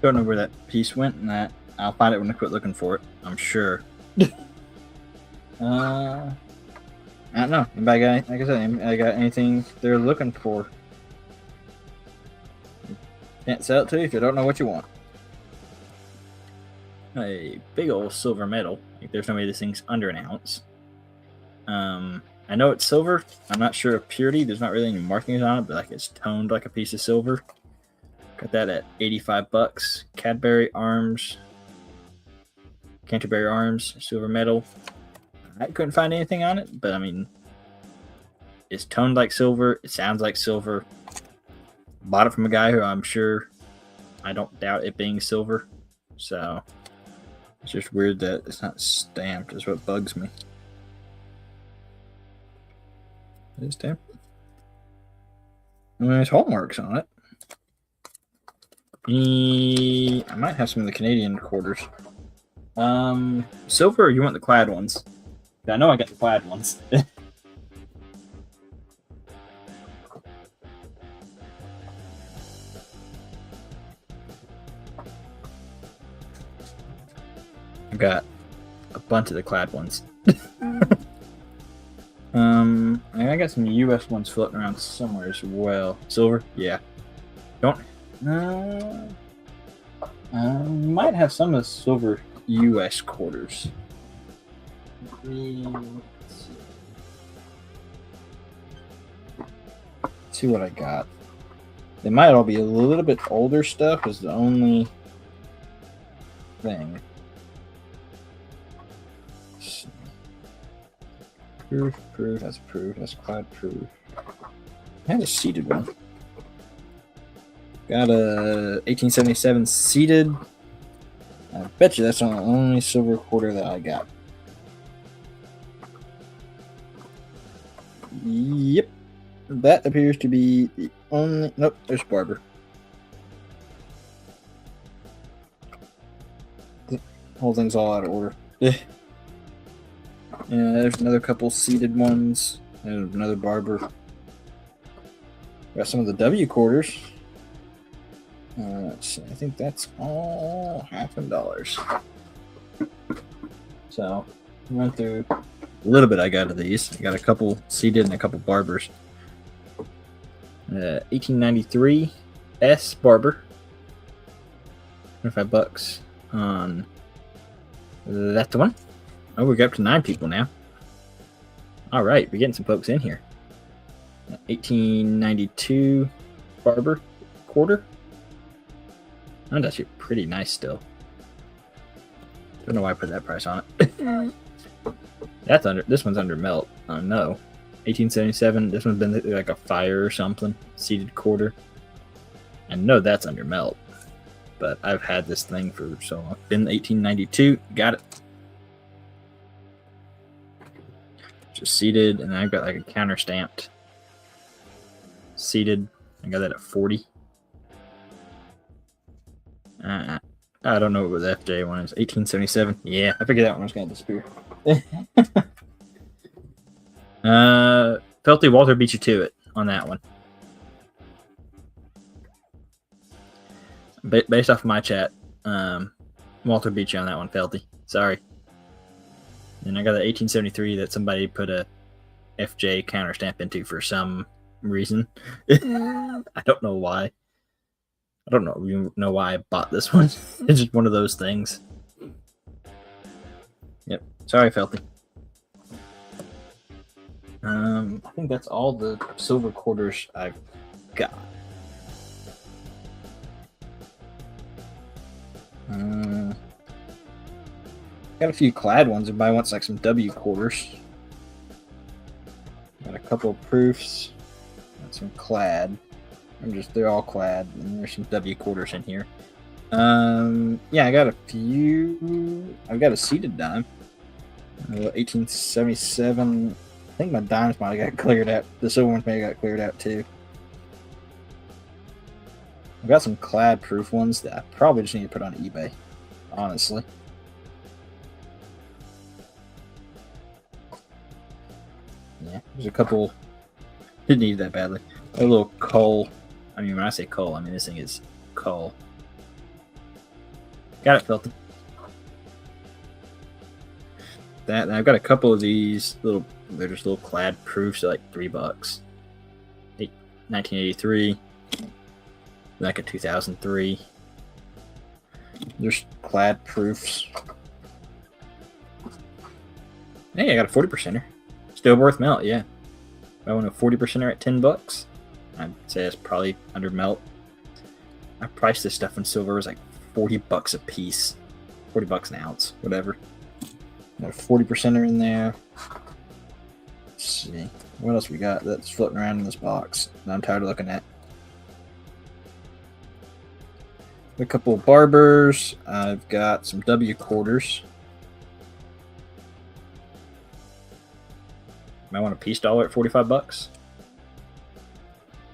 Don't know where that piece went, and I'll find it when I quit looking for it. I'm sure. I don't know. Anybody got, like I said, anybody got anything they're looking for? Can't sell it to you if you don't know what you want. A big old silver medal. Like, there's no way this thing's under an ounce. I know it's silver. I'm not sure of purity. There's not really any markings on it, but like it's toned like a piece of silver. Got that at $85. Canterbury Arms, silver medal. I couldn't find anything on it, but I mean, it's toned like silver. It sounds like silver. Bought it from a guy who I'm sure, I don't doubt it being silver. So it's just weird that it's not stamped. Is what bugs me. It is stamped. I mean, there's hallmarks on it. I might have some of the Canadian quarters. Silver, or you want the clad ones? I know I got the clad ones. I got a bunch of the clad ones. I got some US ones floating around somewhere as well. Silver? Yeah. Don't. Might have some of the silver US quarters. Let's see what I got. They might all be a little bit older stuff, is the only thing. Proof, that's cloud proof. I had a seeded one. Got a 1877 seeded. I bet you that's the only silver quarter that I got. Yep. That appears to be the only... Nope, there's Barber. The whole thing's all out of order. Yeah, there's another couple seeded ones. And another Barber. Got some of the W quarters. Let's see, I think that's all $half. So, I went through a little bit I got of these. I got a couple seeded and a couple Barbers. 1893 S Barber. $25 on that one. Oh, we got up to 9 people now. All right, we're getting some folks in here. 1892 Barber quarter. That's actually pretty nice still. Don't know why I put that price on it. That's under. This one's under melt. No. 1877. This one's been like a fire or something. Seeded quarter. I know that's under melt. But I've had this thing for so long. Been 1892. Got it. Just seeded, and I've got like a counter stamped. Seeded. I got that at 40. I don't know what the FJ one is. 1877. Yeah, I figured that one was going to disappear. Felty Walter beat you to it on that one. Based off of my chat, Walter beat you on that one, Felty. Sorry. And I got the 1873 that somebody put a FJ counter stamp into for some reason. I don't know why. I don't know why I bought this one. It's just one of those things. Yep. Sorry, Felty. I think that's all the silver quarters I've got. Got a few clad ones. Everybody wants like some W quarters. Got a couple of proofs. Got some clad. They're all clad, and there's some W quarters in here. Yeah, I got a few. I've got a seeded dime. 1877. I think my dimes might have got cleared out. The silver ones may have got cleared out too. I've got some clad proof ones that I probably just need to put on eBay, honestly. Yeah, there's a couple. Didn't need that badly. A little coal. I mean, when I say coal, I mean this thing is coal. Got it, Felton. That, and I've got a couple of these little. They're just little clad proofs, like $3. 1983. Like a 2003. There's clad proofs. Hey, I got a 40%er. Still worth melt, yeah. I want a 40%er at $10. I'd say it's probably under melt. I priced this stuff in silver. It was like $40 a piece. $40 an ounce, whatever. Got a 40%er in there. Let's see. What else we got that's floating around in this box that I'm tired of looking at? A couple of Barbers. I've got some W quarters. Might want a piece dollar at $45.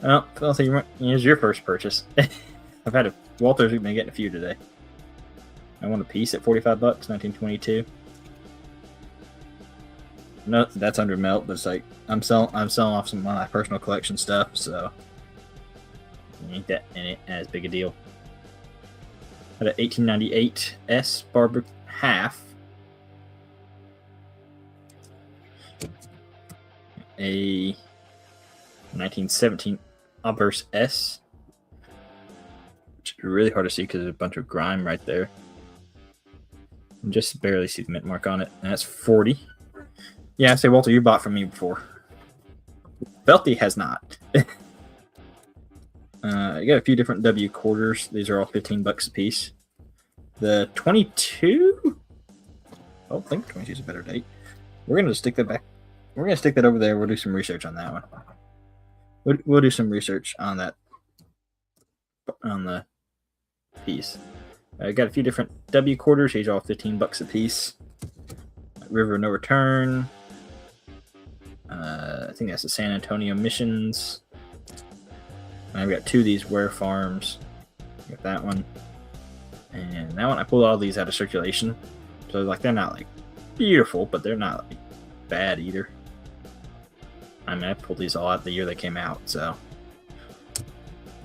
Oh, I don't think here's your first purchase. I've had Walter's been getting a few today. I want a piece at $45, 1922. No, that's under melt, but it's like I'm selling off some of my personal collection stuff, so ain't that as big a deal. Got an 1898 S Barber half. a 1917 Obverse S, which is really hard to see because there's a bunch of grime right there. You just barely see the mint mark on it, and that's 40. Yeah, I say, Walter, you bought from me before. Felty has not. I got a few different W quarters. These are all $15 a piece. The 22. I don't think 22 is a better date. We're gonna stick that back. We're gonna stick that over there. We'll do some research on that one. We'll do some research on that on the piece. I got a few different W quarters. These are all $15 a piece. River No Return. I think that's the San Antonio Missions. And I've got two of these Ware Farms. Got that one. And that one, I pulled all these out of circulation. So like they're not like beautiful, but they're not like bad either. I mean, I pulled these all out the year they came out, so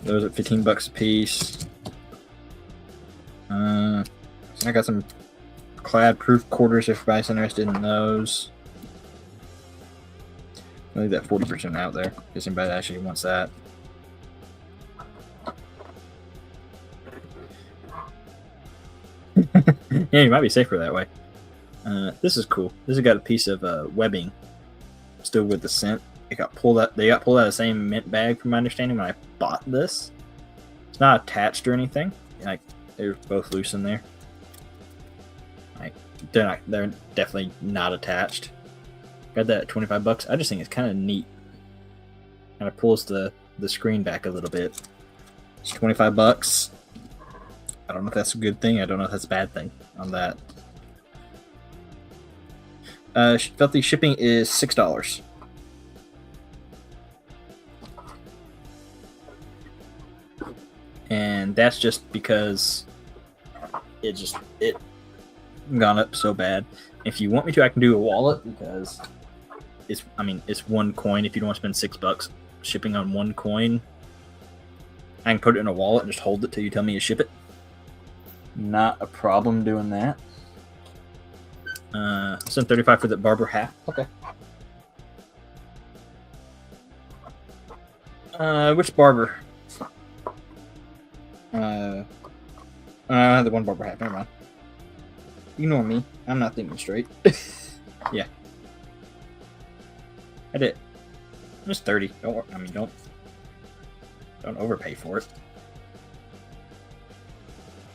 those at $15 a piece. I got some clad proof quarters if anybody's interested in those. I'll leave that 40% out there if anybody actually wants that. Yeah, you might be safer that way. This is cool. This has got a piece of webbing still with the scent. It got pulled out. They got pulled out of the same mint bag, from my understanding, when I bought this. It's not attached or anything. Like they're both loose in there. Like they're definitely not attached. Got that at $25. I just think it's kind of neat. Kind of pulls the screen back a little bit. It's $25. I don't know if that's a good thing. I don't know if that's a bad thing on that. Felty shipping is $6. And that's just because it gone up so bad. If you want me to, I can do a wallet because it's one coin. If you don't want to spend $6 shipping on one coin, I can put it in a wallet and just hold it till you tell me to ship it. Not a problem doing that. Send $35 for the Barber hat. Okay. Which barber? The one Barber hat. Never mind. Ignore me. I'm not thinking straight. Yeah. I did. Just 30. Don't overpay for it.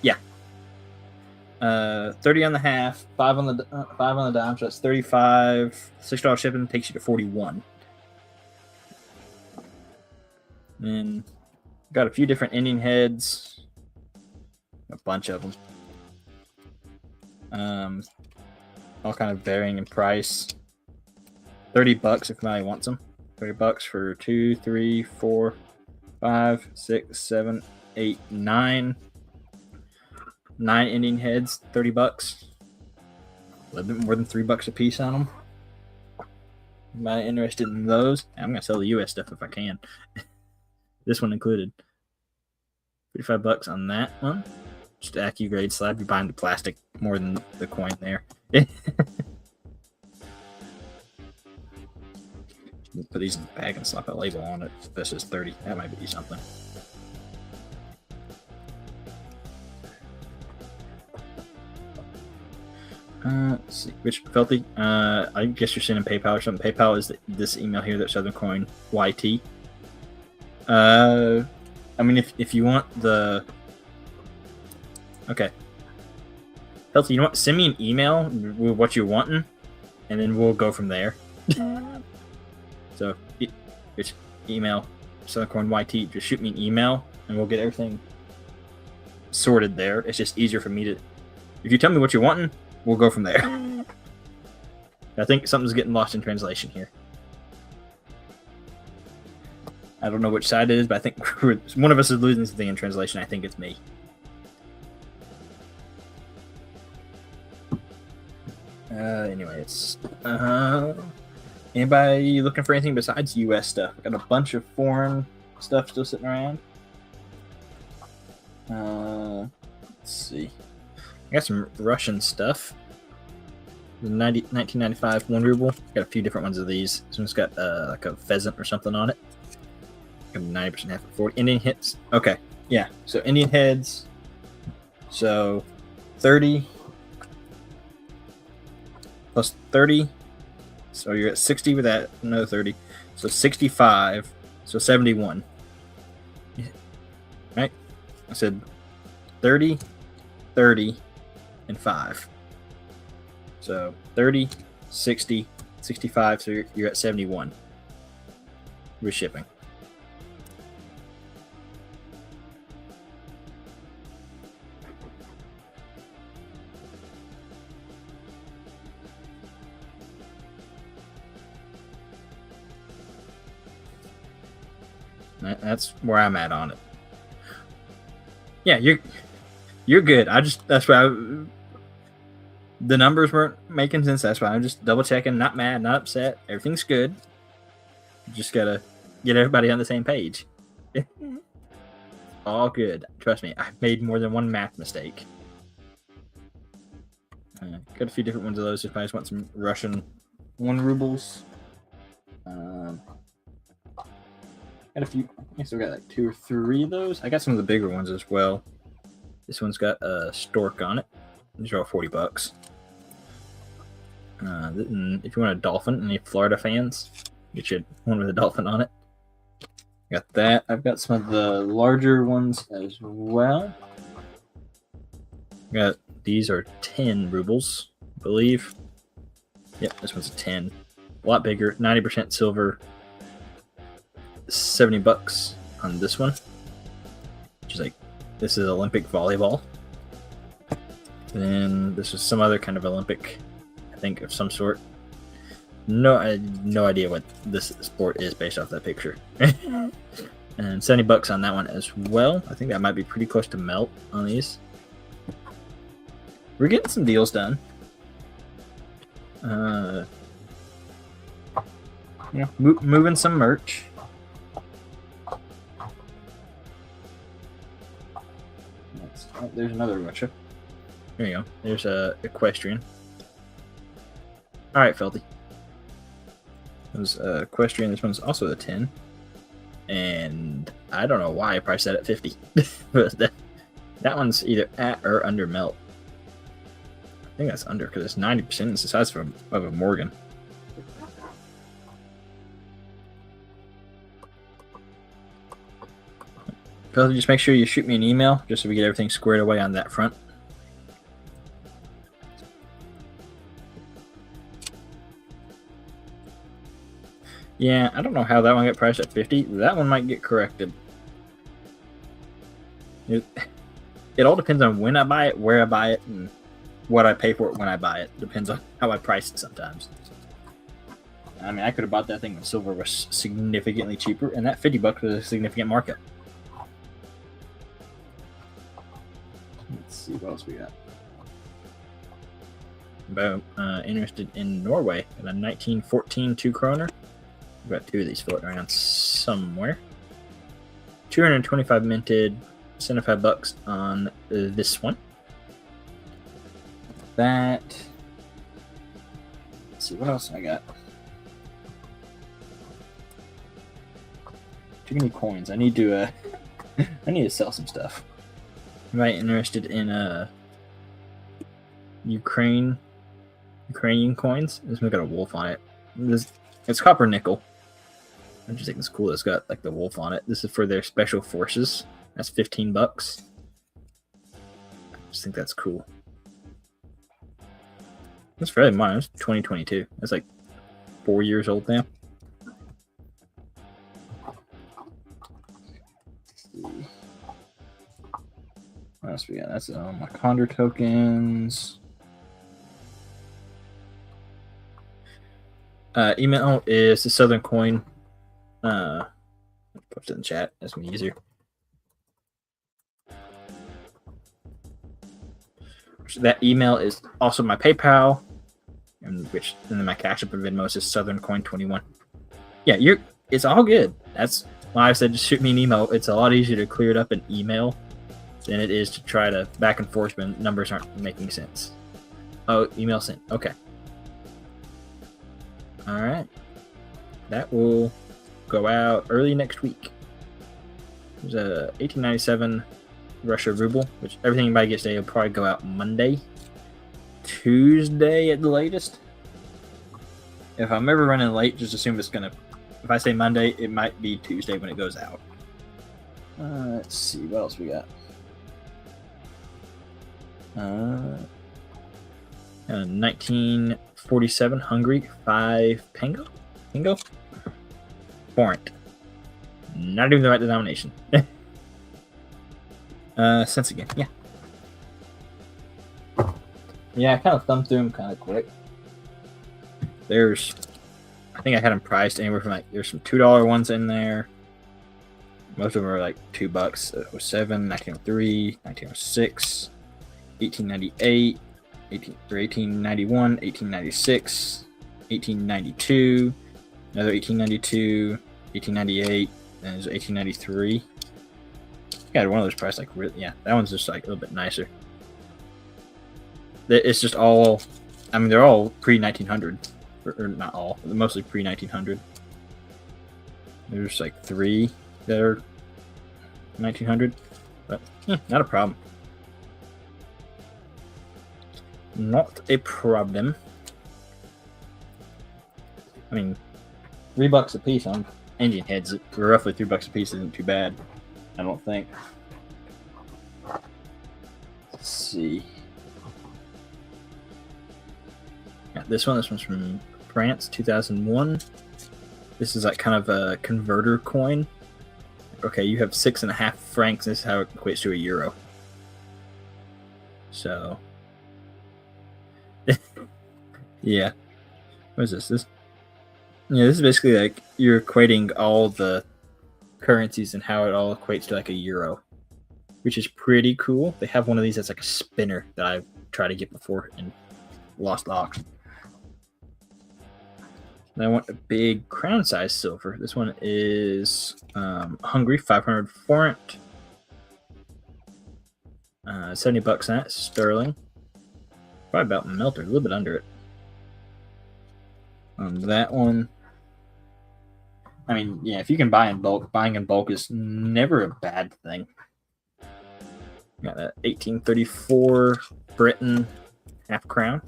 Yeah. 30 on the half, 5 on the dime, so that's 35. $6 shipping takes you to 41. Then got a few different Indian heads, a bunch of them. All kind of varying in price. $30 if anybody wants them. $30 for 2, 3, 4, 5, 6, 7, 8, 9. 9 Indian heads, $30. A little bit more than $3 a piece on them. Am I interested in those? I'm gonna sell the US stuff if I can. This one included. $35 on that one. Just AccuGrade slab. You're buying the plastic more than the coin there. Put these in the bag and slap a label on it. This is 30. That might be something. Let's see. Which Felty? I guess you're sending PayPal or something. PayPal is this email here, that Southern Coin YT. I mean, if you want the... Okay. Felty, you know what? Send me an email with what you're wanting, and then we'll go from there. So, it's email Southern Coin YT. Just shoot me an email, and we'll get everything sorted there. It's just easier for me to... If you tell me what you're wanting, we'll go from there. I think something's getting lost in translation here. I don't know which side it is, but I think one of us is losing something in translation. I think it's me. Anyway, it's... Anybody looking for anything besides US stuff? I got a bunch of foreign stuff still sitting around. Let's see. I got some Russian stuff. The 1995 1 ruble. Got a few different ones of these. This one's got like a pheasant or something on it. 90% half at 40. Indian hits. Okay, yeah. So Indian heads. So 30 plus 30. So you're at 60 with that. Another 30. So 65. So 71. Right? I said 30, 30, and 5. So 30, 60, 65. So you're at 71 with shipping. That's where I'm at on it. Yeah, you're good. That's why the numbers weren't making sense. That's why I'm just double checking. Not mad, not upset. Everything's good. Just gotta get everybody on the same page. All good. Trust me, I've made more than one math mistake. Got a few different ones of those if I just want some Russian 1 rubles. Got a few. I guess we got like 2 or 3 of those. I got some of the bigger ones as well. This one's got a stork on it. These are all $40. If you want a dolphin, any Florida fans, get you one with a dolphin on it. Got that. I've got some of the larger ones as well. Got these are 10 rubles, I believe. Yep, this one's a 10. A lot bigger, 90% silver. $70 on this one, which is like, this is Olympic volleyball. Then this is some other kind of Olympic, I think, of some sort. I have no idea what this sport is based off that picture. And $70 on that one as well. I think that might be pretty close to melt on these. We're getting some deals done. Moving some merch. There's another Russia. There you go. There's a equestrian. All right, Felty. There's equestrian. This one's also a 10, and I don't know why I priced that at 50. But that one's either at or under melt. I think that's under because it's 90%. It's the size of a Morgan. Felty, just make sure you shoot me an email just so we get everything squared away on that front. Yeah, I don't know how that one got priced at 50. That one might get corrected. It all depends on when I buy it, where I buy it, and what I pay for it when I buy it. Depends on how I price it sometimes. I mean, I could have bought that thing when silver was significantly cheaper, and that $50 was a significant markup. Let's see what else we got. About interested in Norway at a 1914 2 kroner. We've got 2 of these floating around somewhere. 225 minted, $75 on this one. That. Let's see what else I got. Too many coins. I need to sell some stuff. Right, interested in Ukrainian coins. This one's got a wolf on it. It's copper nickel. I just think it's cool. It's got like the wolf on it. This is for their special forces. That's $15. I just think that's cool. That's fairly modern. It's 2022. That's like 4 years old now. What else we got? That's my Condor tokens. Email is the Southern Coin. Post it in the chat. That's gonna be easier. So that email is also my PayPal, and then my Cash App and Venmo is Southern Coin 21. Yeah, it's all good. That's why I said just shoot me an email. It's a lot easier to clear it up in email than it is to try to back and forth when numbers aren't making sense. Oh, email sent. Okay. All right. That will go out early next week. There's a 1897 Russia ruble, which everything anybody gets today will probably go out Monday, Tuesday at the latest. If I'm ever running late, just assume it's gonna. If I say Monday, it might be Tuesday when it goes out. Let's see what else we got. 1947 Hungary 5 Pingo Forint. Not even the right denomination. Cents again, yeah. Yeah, I kind of thumbed through them kind of quick. I think I had them priced anywhere from there's some $2 ones in there. Most of them are like $2. 07, 1903, 1906, 1898, 1891, 1896, 1892, another 1892, 1898, and there's 1893. I got one of those priced yeah, that one's just like a little bit nicer. It's just all, I mean, they're all pre-1900, or not all, mostly pre-1900. There's like 3 that are 1900, but not a problem. Not a problem. I mean, $3 a piece on engine heads, roughly $3 a piece isn't too bad, I don't think. Let's see. Yeah, this one's from France, 2001. This is like kind of a converter coin. Okay, you have 6.5 francs. This is how it equates to a euro. So, yeah. What is this? This is basically like you're equating all the currencies and how it all equates to like a euro, which is pretty cool. They have one of these that's like a spinner that I've tried to get before and lost the auction. And I want a big crown size silver. This one is Hungary 500 forint. $70 on that, sterling. Probably about melter, a little bit under it. On that one, I mean, yeah, if you can buy in bulk, buying in bulk is never a bad thing. Got that 1834 Britain half crown. A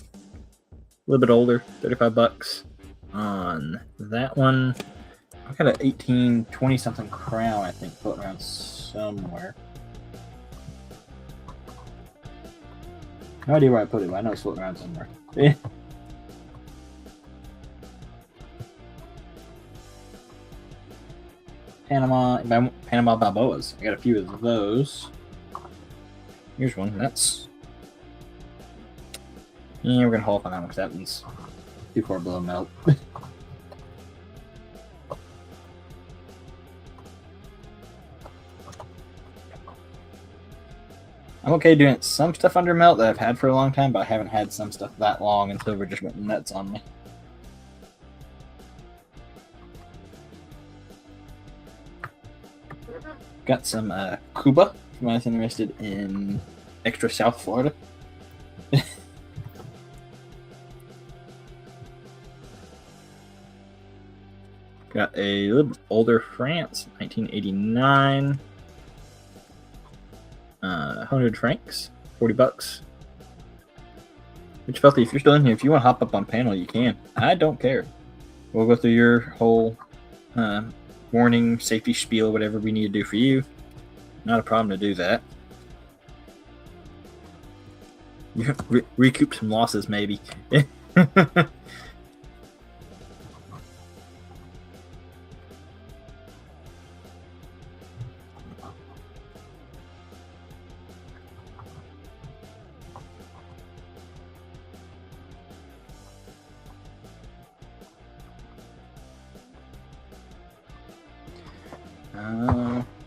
little bit older, $35. On that one, I've got an 1820 something crown, I think, floating around somewhere. No idea where I put it, but I know it's floating around somewhere. Panama Balboas. I got a few of those. Here's one. That's. Yeah, we're gonna hold off on that one because that one's too far below melt. I'm okay doing some stuff under melt that I've had for a long time, but I haven't had some stuff that long and silver just went nuts on me. Got some Cuba, if anyone's interested in extra South Florida. Got a little older France, 1989. 100 francs, $40. Which, Felty, if you're still in here, if you want to hop up on panel, you can. I don't care. We'll go through your whole warning, safety spiel, whatever we need to do for you. Not a problem to do that. You recoup some losses, maybe.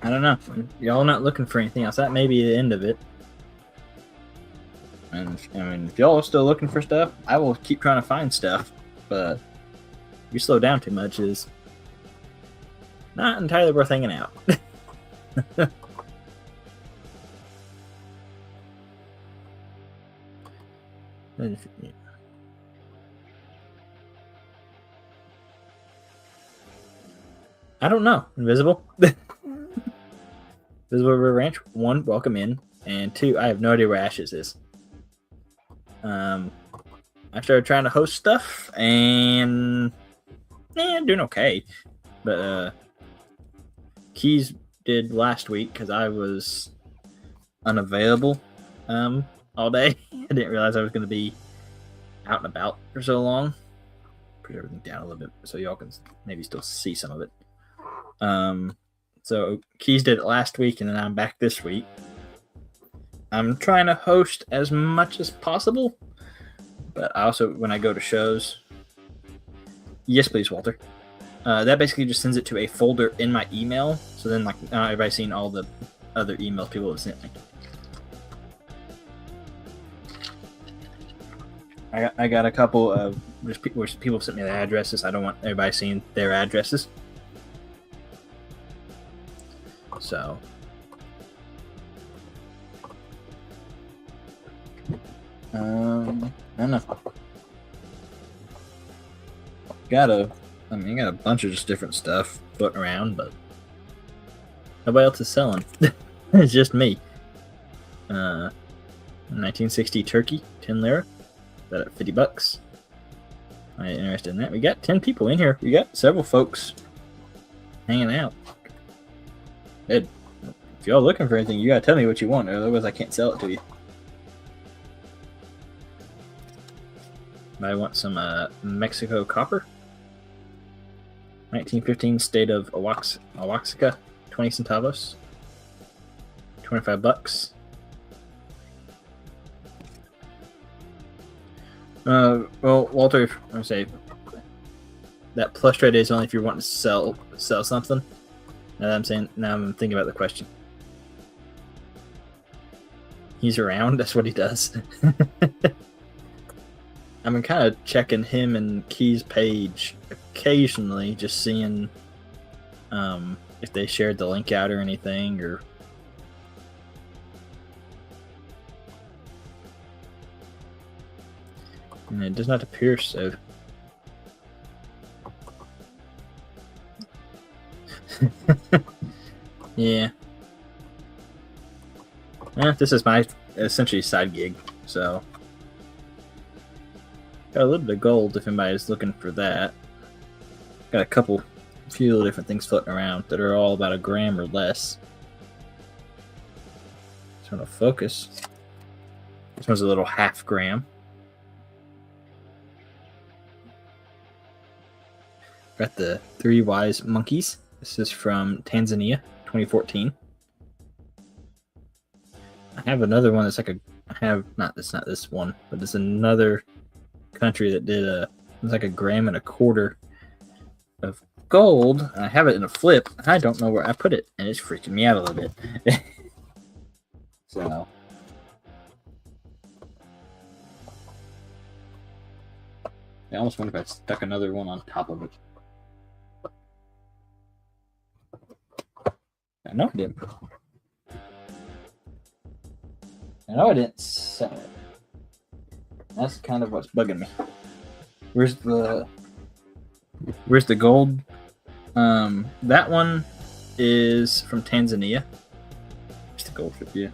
I don't know. Y'all not looking for anything else. That may be the end of it. And I mean, if y'all are still looking for stuff, I will keep trying to find stuff. But if you slow down too much, is not entirely worth hanging out. I don't know. Invisible. Invisible River Ranch. 1, welcome in, and 2, I have no idea where Ashes is. I started trying to host stuff, and doing okay. But Keys did last week because I was unavailable all day. I didn't realize I was going to be out and about for so long. Put everything down a little bit so y'all can maybe still see some of it. So Keys did it last week, and then I'm back this week. I'm trying to host as much as possible, but I also, when I go to shows, yes, please, Walter. That basically just sends it to a folder in my email. So then, like, everybody's seen all the other emails people have sent me. I got a couple of just people sent me their addresses. I don't want everybody seeing their addresses. So, I don't know. Got a bunch of just different stuff floating around, but nobody else is selling. It's just me. 1960 turkey, 10 lira. That at $50. I ain't interested in that. We got 10 people in here. We got several folks hanging out. Good. If y'all looking for anything, you gotta tell me what you want, otherwise I can't sell it to you. I want some Mexico copper. 1915 state of Oaxaca, 20 centavos. $25. Well, Walter, I say that plush trade is only if you're wanting to sell something. Now I'm thinking about the question. He's around. That's what he does. I've been kind of checking him and Key's page occasionally, just seeing if they shared the link out or anything, or. And it does not appear so. Yeah. This is my essentially side gig, so. Got a little bit of gold if anybody's looking for that. Got a few different things floating around that are all about 1 gram or less. Just want to focus. This one's a little 0.5 gram. Got the 3 Wise Monkeys. This is from Tanzania, 2014. I have another one that's like not this one, but it's another country that did it's like 1.25 grams of gold. I have it in a flip. I don't know where I put it, and it's freaking me out a little bit. So. I almost wonder if I stuck another one on top of it. I know I didn't. I know I didn't sell it. That's kind of what's bugging me. Where's the gold? That one is from Tanzania. Where's the gold for you?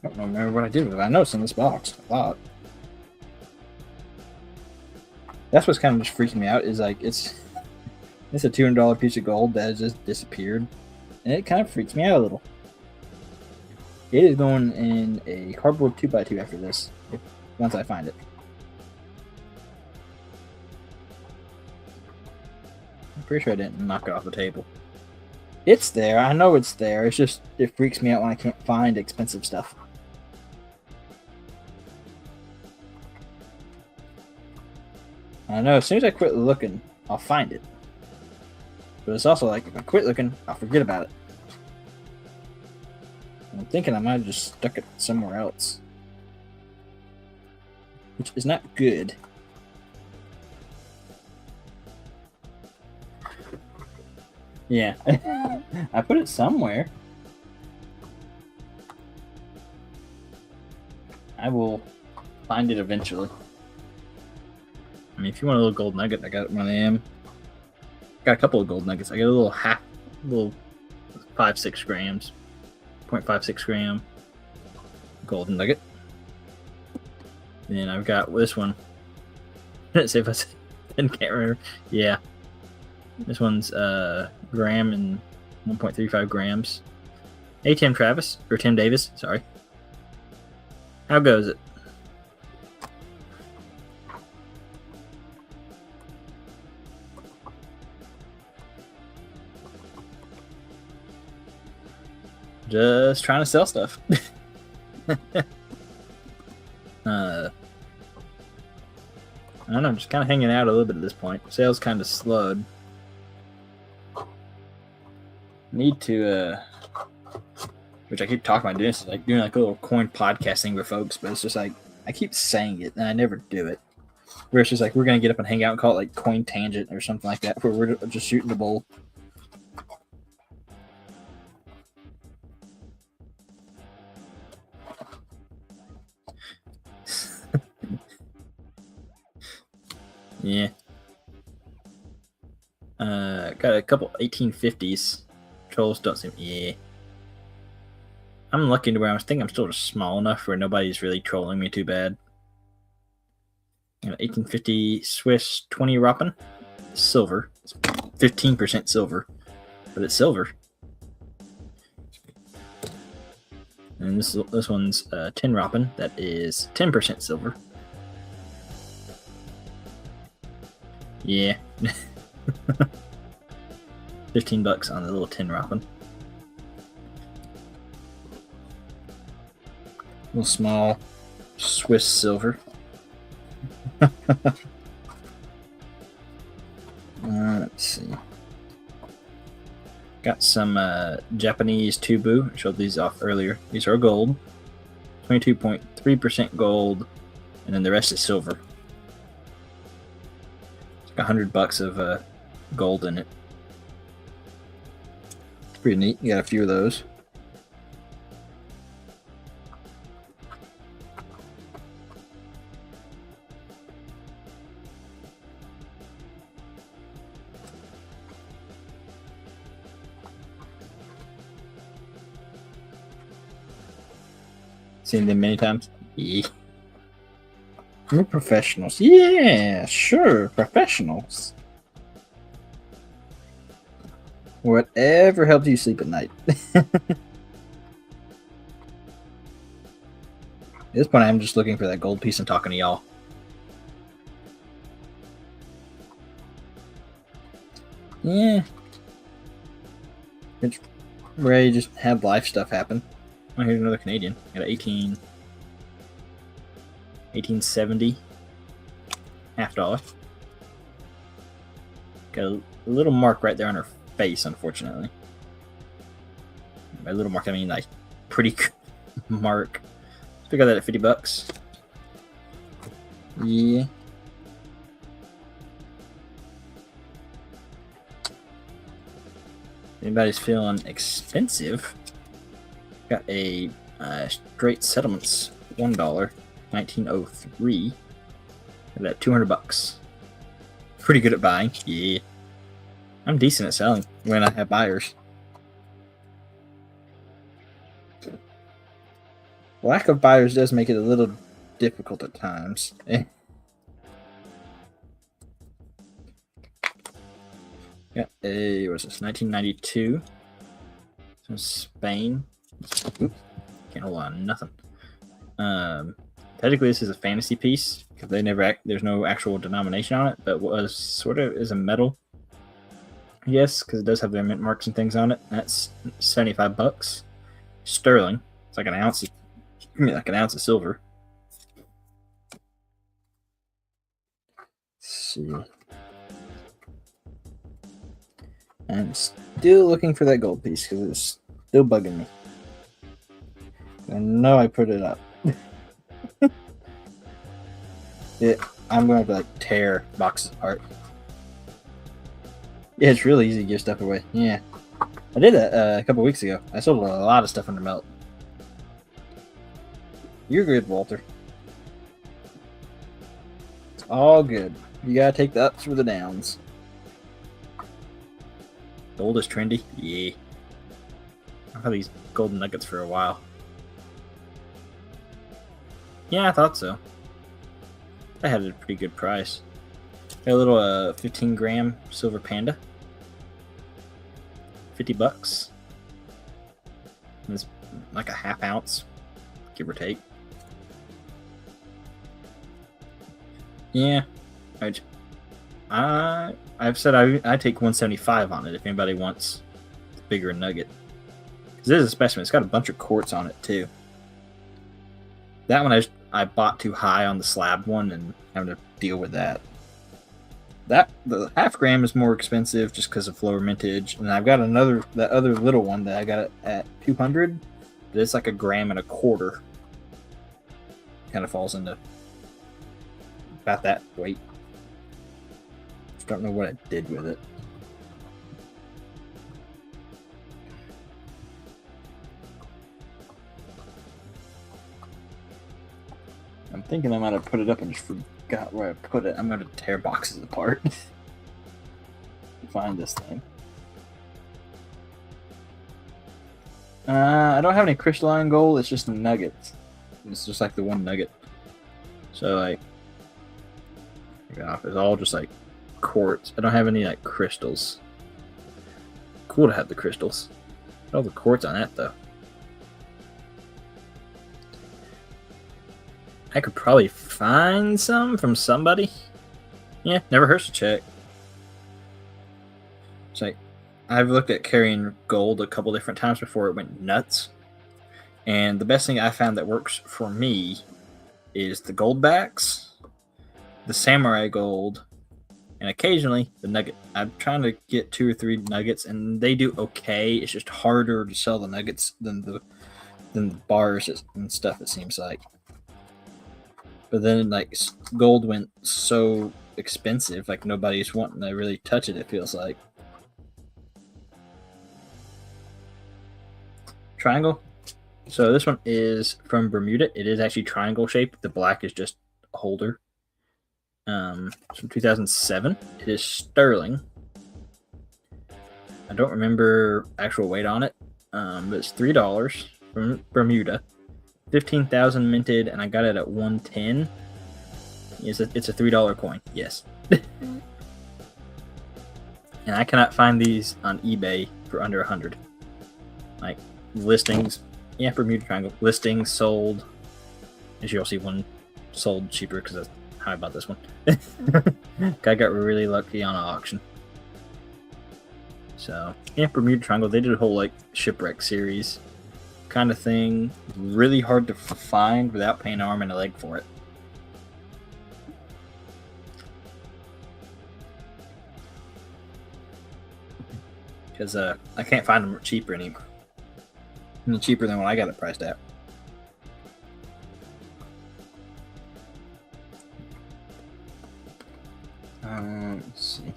I don't remember what I did with it. I know it's in this box. I thought. That's what's kind of just freaking me out. Is like it's a $200 piece of gold that has just disappeared, and it kind of freaks me out a little. It is going in a cardboard 2x2 after this, once I find it. I'm pretty sure I didn't knock it off the table. It's there. I know it's there. It's just it freaks me out when I can't find expensive stuff. I know as soon as I quit looking, I'll find it. But it's also like if I quit looking, I'll forget about it. I'm thinking I might have just stuck it somewhere else, which is not good. Yeah, I put it somewhere. I will find it eventually. I mean, if you want a little gold nugget, I got one of them. Got a couple of gold nuggets. I got a little 5-6 grams, 0.56 gram golden nugget. And then I've got this one. Let's see if I can't remember. Yeah, this one's gram and 1.35 grams. Hey, Tim Davis. Sorry. How goes it? Just trying to sell stuff. I don't know, just kind of hanging out a little bit at this point. Sales kind of slowed. Need to, which I keep talking about doing this, like doing like a little coin podcasting with folks, but it's just like, I keep saying it and I never do it. Where it's just like, we're going to get up and hang out and call it like Coin Tangent or something like that, where we're just shooting the bull. Yeah. Got a couple 1850s. Trolls don't seem. Yeah. I'm lucky to where I think I'm still just small enough where nobody's really trolling me too bad. 1850 Swiss 20 Rappen. Silver. It's 15% silver. But it's silver. And this one's 10 Rappen. That is 10% silver. Yeah. $15 on the little tin Rappen. Little small Swiss silver. Let's see. Got some Japanese Tubu. I showed these off earlier. These are gold. 22.3% gold. And then the rest is silver. It's like $100 of gold in it. It's pretty neat. You got a few of those. Seen them many times? Yeah. We're professionals. Yeah, sure, professionals. Whatever helps you sleep at night. At this point, I'm just looking for that gold piece and talking to y'all. Yeah. It's where you just have life stuff happen. Oh, here's another Canadian. Got an 1870 $half. Got a little mark right there on her face, unfortunately. By little mark, I mean like pretty mark. So we got that at $50. Yeah. Anybody's feeling expensive? Got a straight settlements $1, 1903. Got that $200. Pretty good at buying. Yeah, I'm decent at selling when I have buyers. Lack of buyers does make it a little difficult at times. Got a what's this? 1992. From Spain. Oops, can't hold on nothing. Technically, this is a fantasy piece because there's no actual denomination on it, but was sort of is a metal. Yes, because it does have their mint marks and things on it. That's $75 sterling. It's like an ounce. Like an ounce of silver. Let's see. I'm still looking for that gold piece because it's still bugging me. I know I put it up. I'm going to like tear boxes apart. Yeah, it's really easy to give stuff away. Yeah. I did that a couple weeks ago. I sold a lot of stuff under melt. You're good, Walter. All good. You gotta take the ups with the downs. Gold is trendy? Yeah. I've had these golden nuggets for a while. Yeah, I thought so. I had a pretty good price. Got a little 15 gram silver panda. $50. And it's like a half ounce, give or take. Yeah, I've said I take 175 on it if anybody wants the bigger nugget. Because this is a specimen. It's got a bunch of quartz on it too. That one I bought too high on the slab one and having to deal with that. The half gram is more expensive just because of lower mintage, and I've got that other little one that I got at 200. But it's like a gram and a quarter. Kind of falls into about that weight. Just don't know what I did with it. I'm thinking I might have put it up and just forgot where I put it. I'm going to tear boxes apart to find this thing. I don't have any crystalline gold. It's just nuggets. It's just like the one nugget. So like, it's all just like quartz. I don't have any like crystals. Cool to have the crystals. All the quartz on that though. I could probably find some from somebody. Yeah, never hurts to check. It's like, I've looked at carrying gold a couple different times before it went nuts. And the best thing I found that works for me is the gold backs, the samurai gold, and occasionally the nugget. I'm trying to get 2 or 3 nuggets, and they do okay. It's just harder to sell the nuggets than the bars and stuff, it seems like. But then, like, gold went so expensive, like, nobody's wanting to really touch it, it feels like. Triangle. So this one is from Bermuda. It is actually triangle shaped. The black is just a holder. It's from 2007. It is sterling. I don't remember actual weight on it, but it's $3 from Bermuda. 15,000 minted, and I got it at 110. It's a $3 coin. Yes. And I cannot find these on eBay for under 100. Like listings, yeah, Bermuda Triangle listings sold. As you'll see, one sold cheaper because that's how I bought this one. I got really lucky on an auction. So yeah, Bermuda Triangle. They did a whole like shipwreck series kind of thing. Really hard to find without paying an arm and a leg for it. Because I can't find them cheaper anymore. Cheaper than what I got it priced at. Let's see.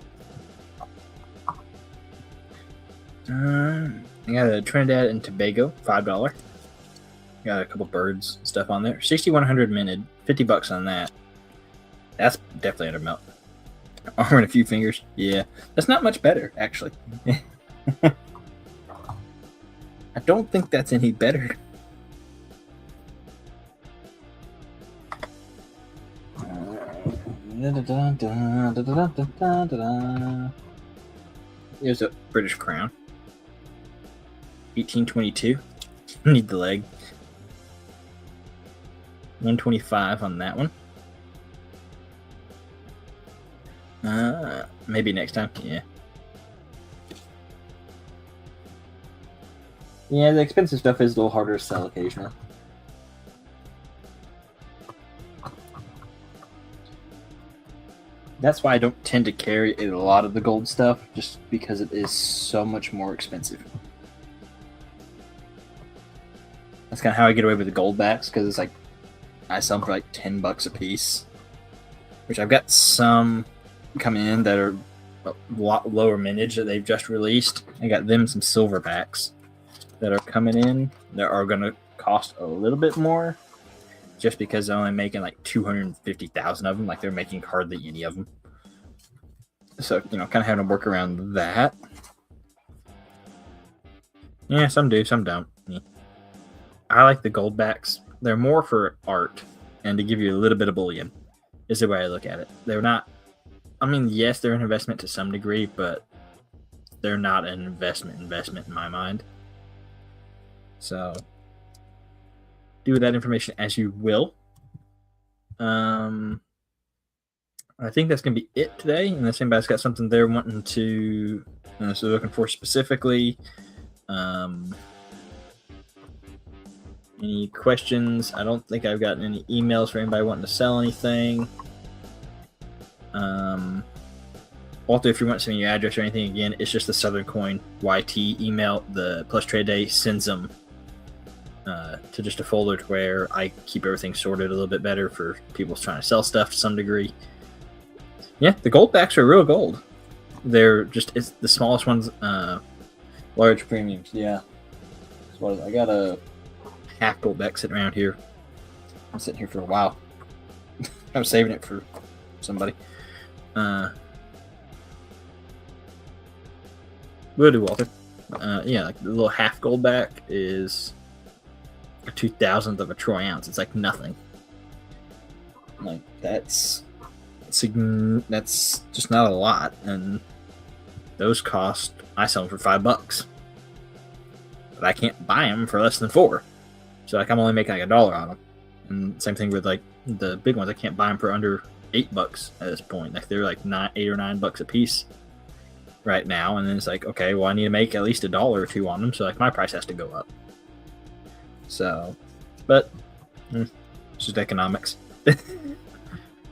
I got a Trinidad and Tobago, $5. Got a couple birds and stuff on there. 6,100 minted, $50 on that. That's definitely under melt. Arm and a few fingers. Yeah, that's not much better actually. I don't think that's any better. Here's a British crown. 1822. Need the leg. 125 on that one. Maybe next time. Yeah. Yeah, the expensive stuff is a little harder to sell occasionally. That's why I don't tend to carry a lot of the gold stuff, just because it is so much more expensive. That's kind of how I get away with the gold backs, because it's like I sell them for like $10 a piece, which I've got some coming in that are a lot lower mintage that they've just released. I got them some silver backs that are coming in that are going to cost a little bit more, just because they're only making like 250,000 of them. Like they're making hardly any of them. So, kind of having to work around that. Yeah, some do, some don't. Yeah. I like the gold backs. They're more for art and to give you a little bit of bullion, is the way I look at it. They're not, yes, they're an investment to some degree, but they're not an investment in my mind. So, do with that information as you will. I think that's going to be it today, unless anybody's got something they're wanting to, so looking for specifically. Any questions? I don't think I've gotten any emails for anybody wanting to sell anything. Walter, if you want to send me your address or anything, again, it's just the Southern Coin YT email. The Plus Trade Day sends them to just a folder to where I keep everything sorted a little bit better for people trying to sell stuff to some degree. Yeah, the gold backs are real gold. They're just, it's the smallest ones, large premiums. Yeah. I got a half gold back sitting around here. I'm sitting here for a while. I'm saving it for somebody. Will do, Walter. Yeah, like the little half gold back is a 2,000th of a troy ounce. It's like nothing. Like that's just not a lot, and those cost. I sell them for $5, but I can't buy them for less than $4. So like I'm only making like $1 on them. And same thing with like the big ones. I can't buy them for under $8 at this point. Like they're like $8 or $9 a piece right now, and then it's like, okay, well I need to make at least $1 or $2 on them, so like my price has to go up. So, but it's just economics. But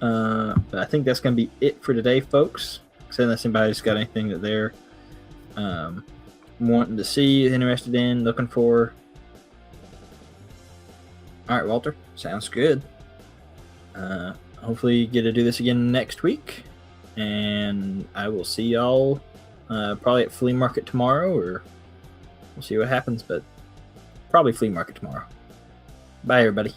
I think that's going to be it for today, folks. So unless anybody's got anything that they're wanting to see, interested in, looking for. All right, Walter, sounds good. Hopefully get to do this again next week, and I will see y'all probably at flea market tomorrow, or we'll see what happens, but probably flea market tomorrow. Bye, everybody.